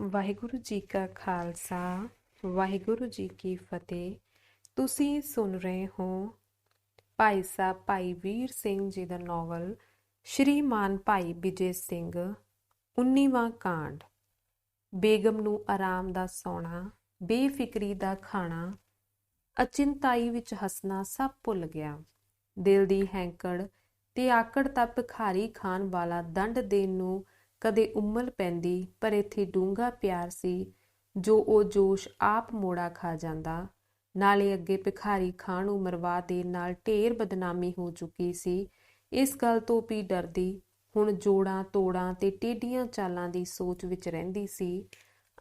ਵਾਹਿਗੁਰੂ ਜੀ ਕਾ ਖਾਲਸਾ ਵਾਹਿਗੁਰੂ ਜੀ ਕੀ ਫਤਿਹ। ਤੁਸੀਂ ਸੁਣ ਰਹੇ ਹੋ ਭਾਈ ਸਾਹਿਬ ਭਾਈ ਵੀਰ ਸਿੰਘ ਜੀ ਦਾ ਨਾਵਲ ਸ਼੍ਰੀਮਾਨ ਭਾਈ ਵਿਜੇ ਸਿੰਘ। 19ਵਾਂ ਕਾਂਡ। ਬੇਗਮ ਨੂੰ ਆਰਾਮ ਦਾ ਸੌਣਾ, ਬੇਫਿਕਰੀ ਦਾ ਖਾਣਾ, ਅਚਿੰਤਾਈ ਵਿੱਚ ਹੱਸਣਾ ਸਭ ਭੁੱਲ ਗਿਆ। ਦਿਲ ਦੀ ਹੈਂਕੜ ਤੇ ਆਕੜ ਤਾਂ ਭਿਖਾਰੀ ਖਾਨ ਵਾਲਾ ਦੰਡ ਦੇਣ ਨੂੰ ਕਦੇ ਉਮਲ ਪੈਂਦੀ, ਪਰ ਇੱਥੇ ਡੂੰਘਾ ਪਿਆਰ ਸੀ ਜੋ ਉਹ ਜੋਸ਼ ਆਪ ਮੋੜਾ ਖਾ ਜਾਂਦਾ। ਨਾਲੇ ਅੱਗੇ ਭਿਖਾਰੀ ਖਾਨ ਨੂੰ ਮਰਵਾ ਦੇਣ ਨਾਲ ਢੇਰ ਬਦਨਾਮੀ ਹੋ ਚੁੱਕੀ ਸੀ। ਇਸ ਗੱਲ ਤੋਂ ਵੀ ਡਰਦੀ ਹੁਣ ਜੋੜਾਂ ਤੋੜਾਂ ਤੇ ਟੇਢੀਆਂ ਚਾਲਾਂ ਦੀ ਸੋਚ ਵਿੱਚ ਰਹਿੰਦੀ ਸੀ।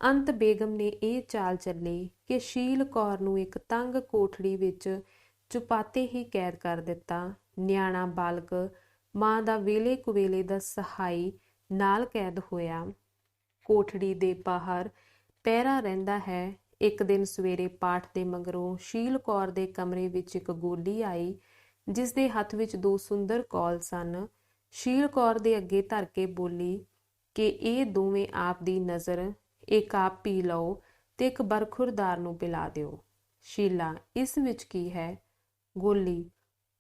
ਅੰਤ ਬੇਗਮ ਨੇ ਇਹ ਚਾਲ ਚੱਲੀ ਕਿ ਸ਼ੀਲ ਕੌਰ ਨੂੰ ਇੱਕ ਤੰਗ ਕੋਠੜੀ ਵਿੱਚ ਚੁਪਾਤੇ ਹੀ ਕੈਦ ਕਰ ਦਿੱਤਾ। ਨਿਆਣਾ ਬਾਲਕ ਮਾਂ ਦਾ ਵੇਲੇ ਕੁਵੇਲੇ ਦਾ ਸਹਾਈ ਨਾਲ ਕੈਦ ਹੋਇਆ। ਕੋਠੜੀ ਦੇ ਬਾਹਰ ਪਹਿਰਾ ਰਹਿੰਦਾ ਹੈ। ਇੱਕ ਦਿਨ ਸਵੇਰੇ ਪਾਠ ਦੇ ਮਗਰੋਂ ਸ਼ੀਲ ਕੌਰ ਦੇ ਕਮਰੇ ਵਿੱਚ ਇੱਕ ਗੋਲੀ ਆਈ, ਜਿਸ ਦੇ ਹੱਥ ਵਿੱਚ 2 ਸੁੰਦਰ ਕੌਲ ਸਨ। ਸ਼ੀਲ ਕੌਰ ਦੇ ਅੱਗੇ ਧਰ ਕੇ ਬੋਲੀ ਕਿ ਇਹ ਦੋਵੇਂ ਆਪ ਦੀ ਨਜ਼ਰ, ਇੱਕ ਆਪ ਪੀ ਲਓ ਤੇ ਇੱਕ ਬਰਖੁਰਦਾਰ ਨੂੰ ਪਿਲਾ ਦਿਓ। ਸ਼ੀਲਾ, ਇਸ ਵਿੱਚ ਕੀ ਹੈ? ਗੋਲੀ,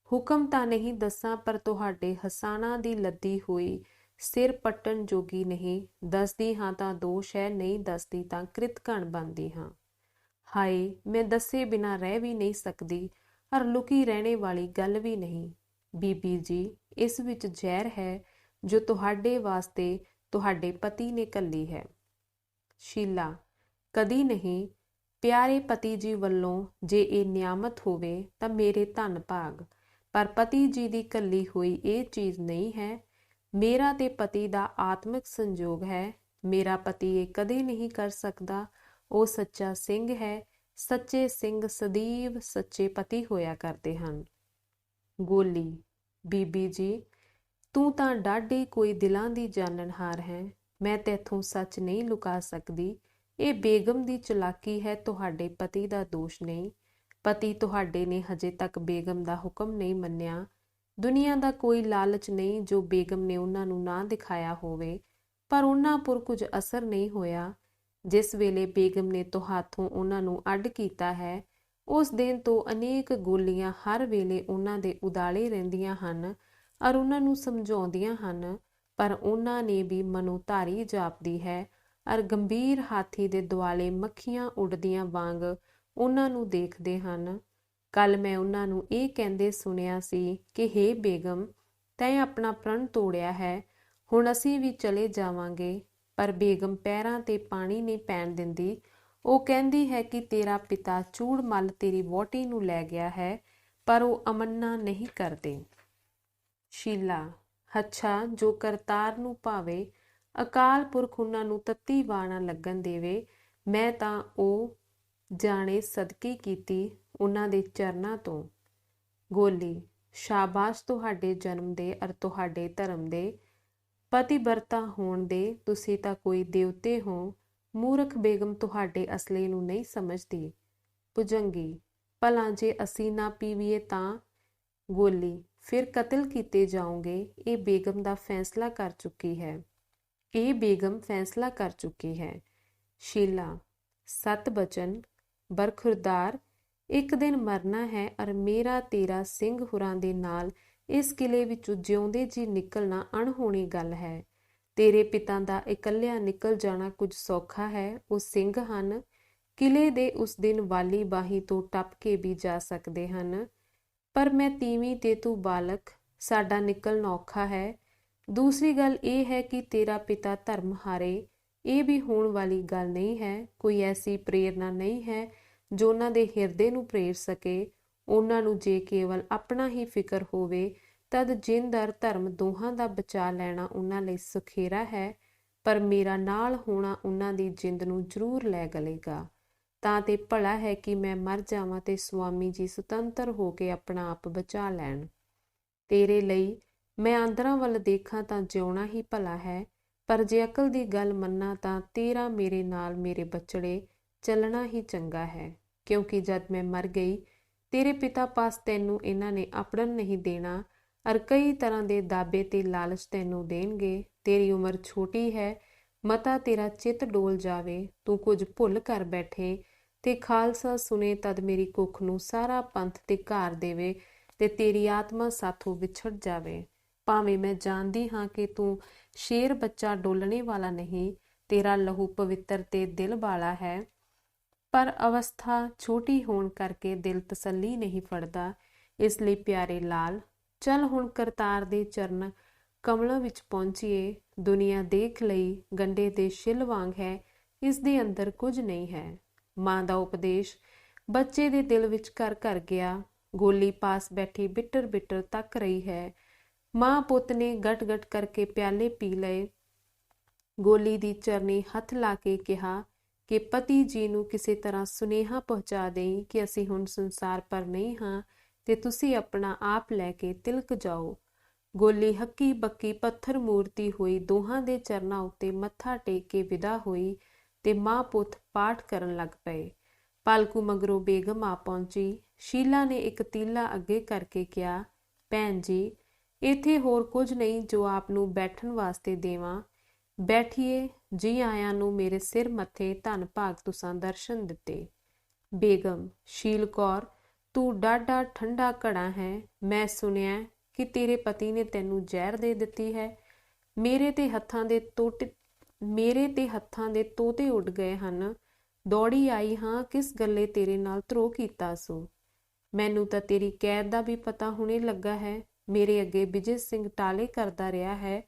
ਹੁਕਮ ਤਾਂ ਨਹੀਂ ਦੱਸਾਂ, ਪਰ ਤੁਹਾਡੇ ਹਸਾਨਾਂ ਦੀ ਲੱਦੀ ਹੋਈ ਸਿਰ ਪੱਟਣ ਜੋਗੀ ਨਹੀਂ। ਦੱਸਦੀ ਹਾਂ ਤਾਂ ਦੋਸ਼ ਹੈ, ਨਹੀਂ ਦੱਸਦੀ ਤਾਂ ਕ੍ਰਿਤਘਣ ਬਣਦੀ ਹਾਂ। ਹਾਏ, ਮੈਂ ਦੱਸੇ ਬਿਨਾਂ ਰਹਿ ਵੀ ਨਹੀਂ ਸਕਦੀ, ਔਰ ਲੁਕੀ ਰਹਿਣੇ ਵਾਲੀ ਗੱਲ ਵੀ ਨਹੀਂ। ਬੀਬੀ ਜੀ, ਇਸ ਵਿੱਚ ਜ਼ਹਿਰ ਹੈ ਜੋ ਤੁਹਾਡੇ ਵਾਸਤੇ ਤੁਹਾਡੇ ਪਤੀ ਨੇ ਘੱਲੀ ਹੈ। ਸ਼ੀਲਾ, ਕਦੀ ਨਹੀਂ। ਪਿਆਰੇ ਪਤੀ ਜੀ ਵੱਲੋਂ ਜੇ ਇਹ ਨਿਆਮਤ ਹੋਵੇ ਤਾਂ ਮੇਰੇ ਧੰਨ ਭਾਗ, ਪਰ ਪਤੀ ਜੀ ਦੀ ਘੱਲੀ ਹੋਈ ਇਹ ਚੀਜ਼ ਨਹੀਂ ਹੈ। ਮੇਰਾ ਤੇ ਪਤੀ ਦਾ ਆਤਮਿਕ ਸੰਜੋਗ ਹੈ। ਮੇਰਾ ਪਤੀ ਇਹ ਕਦੇ ਨਹੀਂ ਕਰ ਸਕਦਾ। ਉਹ ਸੱਚਾ ਸਿੰਘ ਹੈ। ਸੱਚੇ ਸਿੰਘ ਸਦੀਵ ਸੱਚੇ ਪਤੀ ਹੋਇਆ ਕਰਦੇ ਹਨ। ਗੋਲੀ, ਬੀਬੀ ਜੀ, ਤੂੰ ਤਾਂ ਡਾਢੀ ਕੋਈ ਦਿਲਾਂ ਦੀ ਜਾਣਨਹਾਰ ਹੈ। ਮੈਂ ਤੈਥੋਂ ਸੱਚ ਨਹੀਂ ਲੁਕਾ ਸਕਦੀ। ਇਹ ਬੇਗਮ ਦੀ ਚਲਾਕੀ ਹੈ, ਤੁਹਾਡੇ ਪਤੀ ਦਾ ਦੋਸ਼ ਨਹੀਂ। ਪਤੀ ਤੁਹਾਡੇ ਨੇ ਹਜੇ ਤੱਕ ਬੇਗਮ ਦਾ ਹੁਕਮ ਨਹੀਂ ਮੰਨਿਆ। ਦੁਨੀਆ ਦਾ ਕੋਈ ਲਾਲਚ ਨਹੀਂ ਜੋ ਬੇਗਮ ਨੇ ਉਹਨਾਂ ਨੂੰ ਨਾ ਦਿਖਾਇਆ ਹੋਵੇ, ਪਰ ਉਹਨਾਂ ਪਰ ਕੁਝ ਅਸਰ ਨਹੀਂ ਹੋਇਆ। ਜਿਸ ਵੇਲੇ ਬੇਗਮ ਨੇ ਤੁਹਾਥੋਂ ਉਹਨਾਂ ਨੂੰ ਅੱਡ ਕੀਤਾ ਹੈ, ਉਸ ਦਿਨ ਤੋਂ ਅਨੇਕ ਗੋਲੀਆਂ ਹਰ ਵੇਲੇ ਉਹਨਾਂ ਦੇ ਉਦਾਲੇ ਰਹਿੰਦੀਆਂ ਹਨ ਔਰ ਉਹਨਾਂ ਨੂੰ ਸਮਝਾਉਂਦੀਆਂ ਹਨ, ਪਰ ਉਹਨਾਂ ਨੇ ਵੀ ਮਨੋਂ ਧਾਰੀ ਜਾਪਦੀ ਹੈ ਔਰ ਗੰਭੀਰ ਹਾਥੀ ਦੇ ਦੁਆਲੇ ਮੱਖੀਆਂ ਉੱਡਦੀਆਂ ਵਾਂਗ ਉਹਨਾਂ ਨੂੰ ਦੇਖਦੇ ਹਨ। ਕੱਲ ਮੈਂ ਉਹਨਾਂ ਨੂੰ ਇਹ ਕਹਿੰਦੇ ਸੁਣਿਆ ਸੀ ਕਿ ਹੇ ਬੇਗਮ, ਤੈਂ ਆਪਣਾ ਪ੍ਰਣ ਤੋੜਿਆ ਹੈ, ਹੁਣ ਅਸੀਂ ਵੀ ਚਲੇ ਜਾਵਾਂਗੇ। ਪਰ ਬੇਗਮ ਪੈਰਾਂ ਤੇ ਪਾਣੀ ਨਹੀਂ ਪੈਣ ਦਿੰਦੀ। ਉਹ ਕਹਿੰਦੀ ਹੈ ਕਿ ਤੇਰਾ ਪਿਤਾ ਚੂੜ ਮੱਲ ਤੇਰੀ ਵਹੁਟੀ ਨੂੰ ਲੈ ਗਿਆ ਹੈ, ਪਰ ਉਹ ਅਮੰਨਾ ਨਹੀਂ ਕਰਦੇ। ਸ਼ੀਲਾ, ਅੱਛਾ, ਜੋ ਕਰਤਾਰ ਨੂੰ ਭਾਵੇ, ਅਕਾਲ ਪੁਰਖ ਉਹਨਾਂ ਨੂੰ ਤੱਤੀ ਵਾਹ ਨਾ ਲੱਗਣ ਦੇਵੇ। ਮੈਂ ਤਾਂ ਉਹ ਜਾਣੇ ਸਦਕੇ ਕੀਤੀ ਉਹਨਾਂ ਦੇ ਚਰਨਾਂ ਤੋਂ। ਗੋਲੀ, ਸ਼ਾਬਾਸ਼ ਤੁਹਾਡੇ ਜਨਮ ਦੇ ਅਰ ਤੁਹਾਡੇ ਧਰਮ ਦੇ, ਪਤੀਵਰਤਾ ਹੋਣ ਦੇ। ਤੁਸੀਂ ਤਾਂ ਕੋਈ ਦੇਵਤੇ ਹੋ। ਮੂਰਖ ਬੇਗਮ ਤੁਹਾਡੇ ਅਸਲੇ ਨੂੰ ਨਹੀਂ ਸਮਝਦੀ। ਭੁਜੰਗੀ, ਭਲਾ ਜੇ ਅਸੀਂ ਨਾ ਪੀਵੀਏ ਤਾਂ? ਗੋਲੀ, ਫਿਰ ਕਤਲ ਕੀਤੇ ਜਾਓਗੇ। ਇਹ ਬੇਗਮ ਦਾ ਫੈਸਲਾ ਕਰ ਚੁੱਕੀ ਹੈ। ਇਹ ਬੇਗਮ ਫੈਸਲਾ ਕਰ ਚੁੱਕੀ ਹੈ। ਸ਼ੀਲਾ, ਸਤ ਬਚਨ। ਬਰਖੁਰਦਾਰ, ਇੱਕ ਦਿਨ ਮਰਨਾ ਹੈ ਔਰ ਮੇਰਾ ਤੇਰਾ ਸਿੰਘ ਹੁਰਾਂ ਦੇ ਨਾਲ ਇਸ ਕਿਲੇ ਵਿੱਚੋਂ ਜਿਉਂਦੇ ਜੀ ਨਿਕਲਣਾ ਅਣਹੋਣੀ ਗੱਲ ਹੈ। ਤੇਰੇ ਪਿਤਾ ਦਾ ਇਕੱਲਿਆਂ ਨਿਕਲ ਜਾਣਾ ਕੁਝ ਸੌਖਾ ਹੈ। ਉਹ ਸਿੰਘ ਹਨ। ਕਿਲੇ ਦੇ ਉਸ ਦਿਨ ਵਾਲੀ ਬਾਹੀ ਤੋਂ ਟੱਪ ਕੇ ਵੀ ਜਾ ਸਕਦੇ ਹਨ, ਪਰ ਮੈਂ ਤੀਵੀਂ ਤੇ ਤੂੰ ਬਾਲਕ, ਸਾਡਾ ਨਿਕਲਣਾ ਔਖਾ ਹੈ। ਦੂਸਰੀ ਗੱਲ ਇਹ ਹੈ ਕਿ ਤੇਰਾ ਪਿਤਾ ਧਰਮ ਹਾਰੇ। ਇਹ ਵੀ ਹੋਣ ਵਾਲੀ ਗੱਲ ਨਹੀਂ ਹੈ। ਕੋਈ ਐਸੀ ਪ੍ਰੇਰਨਾ ਨਹੀਂ ਹੈ ਜੋ ਉਹਨਾਂ ਦੇ ਹਿਰਦੇ ਨੂੰ ਪ੍ਰੇਰ ਸਕੇ। ਉਹਨਾਂ ਨੂੰ ਜੇ ਕੇਵਲ ਆਪਣਾ ਹੀ ਫਿਕਰ ਹੋਵੇ, ਤਦ ਜਿੰਦ ਅਰ ਧਰਮ ਦੋਹਾਂ ਦਾ ਬਚਾ ਲੈਣਾ ਉਹਨਾਂ ਲਈ ਸੁਖੇਰਾ ਹੈ, ਪਰ ਮੇਰਾ ਨਾਲ ਹੋਣਾ ਉਹਨਾਂ ਦੀ ਜਿੰਦ ਨੂੰ ਜ਼ਰੂਰ ਲੈ ਗਲੇਗਾ। ਤਾਂ ਤੇ ਭਲਾ ਹੈ ਕਿ ਮੈਂ ਮਰ ਜਾਵਾਂ ਤੇ ਸੁਆਮੀ ਜੀ ਸੁਤੰਤਰ ਹੋ ਕੇ ਆਪਣਾ ਆਪ ਬਚਾ ਲੈਣ। ਤੇਰੇ ਲਈ ਮੈਂ ਆਂਦਰਾਂ ਵੱਲ ਦੇਖਾਂ ਤਾਂ ਜਿਉਣਾ ਹੀ ਭਲਾ ਹੈ, ਪਰ ਜੇ ਅਕਲ ਦੀ ਗੱਲ ਮੰਨਾਂ ਤਾਂ ਤੇਰਾ ਮੇਰੇ ਨਾਲ ਮੇਰੇ ਬਚੜੇ ਚੱਲਣਾ ਹੀ ਚੰਗਾ ਹੈ, ਕਿਉਂਕਿ ਜਦ ਮੈਂ ਮਰ ਗਈ ਤੇਰੇ ਪਿਤਾ ਪਾਸ ਤੈਨੂੰ ਇਹਨਾਂ ਨੇ ਆਪੜਨ ਨਹੀਂ ਦੇਣਾ ਔਰ ਕਈ ਤਰ੍ਹਾਂ ਦੇ ਦਾਬੇ ਤੇ ਲਾਲਚ ਤੈਨੂੰ ਦੇਣਗੇ। ਤੇਰੀ ਉਮਰ ਛੋਟੀ ਹੈ, ਮਤਾ ਤੇਰਾ ਚਿੱਤ ਡੋਲ ਜਾਵੇ, ਤੂੰ ਕੁਝ ਭੁੱਲ ਕਰ ਬੈਠੇ, ਤੇ ਖਾਲਸਾ ਸੁਣੇ ਤਦ ਮੇਰੀ ਕੁੱਖ ਨੂੰ ਸਾਰਾ ਪੰਥ ਤੇ ਘਾਰ ਦੇਵੇ, ਤੇ ਤੇਰੀ ਆਤਮਾ ਸਾਥੋਂ ਵਿਛੜ ਜਾਵੇ। ਭਾਵੇਂ ਮੈਂ ਜਾਣਦੀ ਹਾਂ ਕਿ ਤੂੰ ਸ਼ੇਰ ਬੱਚਾ ਡੋਲਣੇ ਵਾਲਾ ਨਹੀਂ, ਤੇਰਾ ਲਹੂ ਪਵਿੱਤਰ ਤੇ ਦਿਲ ਵਾਲਾ ਹੈ, ਪਰ ਅਵਸਥਾ ਛੋਟੀ ਹੋਣ ਕਰਕੇ ਦਿਲ ਤਸੱਲੀ ਨਹੀਂ ਫੜਦਾ। ਇਸ ਲਈ ਪਿਆਰੇ ਲਾਲ, ਚੱਲ ਹੁਣ ਕਰਤਾਰ ਦੇ ਚਰਨ ਕਮਲਾਂ ਵਿੱਚ ਪਹੁੰਚੀਏ। ਦੁਨੀਆ ਦੇਖ ਲਈ ਗੰਢੇ ਦੇ ਛਿੱਲ ਵਾਂਗ ਹੈ, ਇਸ ਦੇ ਅੰਦਰ ਕੁਝ ਨਹੀਂ ਹੈ। ਮਾਂ ਦਾ ਉਪਦੇਸ਼ ਬੱਚੇ ਦੇ ਦਿਲ ਵਿੱਚ ਘਰ ਘਰ ਗਿਆ। ਗੋਲੀ ਪਾਸ ਬੈਠੀ ਬਿੱਟਰ ਬਿੱਟਰ ਤੱਕ ਰਹੀ ਹੈ। ਮਾਂ ਪੁੱਤ ਨੇ ਗਟ ਗਟ ਕਰਕੇ ਪਿਆਲੇ ਪੀ ਲਏ। ਗੋਲੀ ਦੀ ਚਰਨੀ ਹੱਥ ਲਾ ਕੇ ਕਿਹਾ ਕਿ ਪਤੀ ਜੀ ਨੂੰ ਕਿਸੇ ਤਰ੍ਹਾਂ ਸੁਨੇਹਾ ਪਹੁੰਚਾ ਦੇਈ ਕਿ ਅਸੀਂ ਹੁਣ ਸੰਸਾਰ ਪਰ ਨਹੀਂ ਹਾਂ, ਤੇ ਤੁਸੀਂ ਆਪਣਾ ਆਪ ਲੈ ਕੇ ਤਿਲਕ ਜਾਓ। ਗੋਲੀ ਹੱਕੀ ਬੱਕੀ ਪੱਥਰ ਮੂਰਤੀ ਹੋਈ ਦੋਹਾਂ ਦੇ ਚਰਨਾਂ ਉੱਤੇ ਮੱਥਾ ਟੇਕ ਕੇ ਵਿਦਾ ਹੋਈ, ਤੇ ਮਾਂ ਪੁੱਤ ਪਾਠ ਕਰਨ ਲੱਗ ਪਏ। ਪਾਲਕੂ ਮਗਰੋਂ ਬੇਗਮ ਆ ਪਹੁੰਚੀ। ਸ਼ੀਲਾ ਨੇ ਇੱਕ ਤੀਲਾ ਅੱਗੇ ਕਰਕੇ ਕਿਹਾ, ਭੈਣ ਜੀ, ਇੱਥੇ ਹੋਰ ਕੁਝ ਨਹੀਂ ਜੋ ਆਪ ਨੂੰ ਬੈਠਣ ਵਾਸਤੇ ਦੇਵਾਂ। ਬੈਠੀਏ। ਜੀ ਆਇਆਂ ਨੂੰ ਮੇਰੇ ਸਿਰ ਮੱਥੇ, ਧੰਨ ਭਾਗ ਤੁਸਾਂ ਦਰਸ਼ਨ ਦਿੱਤੇ। ਬੇਗਮ ਸ਼ੀਲ ਕੌਰ, ਤੂੰ ਡਾਢਾ ਠੰਡਾ ਘੜਾ ਹੈ। ਮੈਂ ਸੁਣਿਆ ਕਿ ਤੇਰੇ ਪਤੀ ਨੇ ਤੈਨੂੰ ਜ਼ਹਿਰ ਦੇ ਦਿੱਤੀ ਹੈ। ਮੇਰੇ ਤੇ ਹੱਥਾਂ ਦੇ ਤੋਤੇ ਉੱਡ ਗਏ ਹਨ। ਦੌੜੀ ਆਈ ਹਾਂ, ਕਿਸ ਗੱਲੇ ਤੇਰੇ ਨਾਲ ਧਰੋਹ ਕੀਤਾ ਸੋ। ਮੈਨੂੰ ਤਾਂ ਤੇਰੀ ਕੈਦ ਦਾ ਵੀ ਪਤਾ ਹੁਣੇ ਲੱਗਾ ਹੈ। ਮੇਰੇ ਅੱਗੇ ਵਿਜੇ ਸਿੰਘ ਟਾਲੇ ਕਰਦਾ ਰਿਹਾ ਹੈ।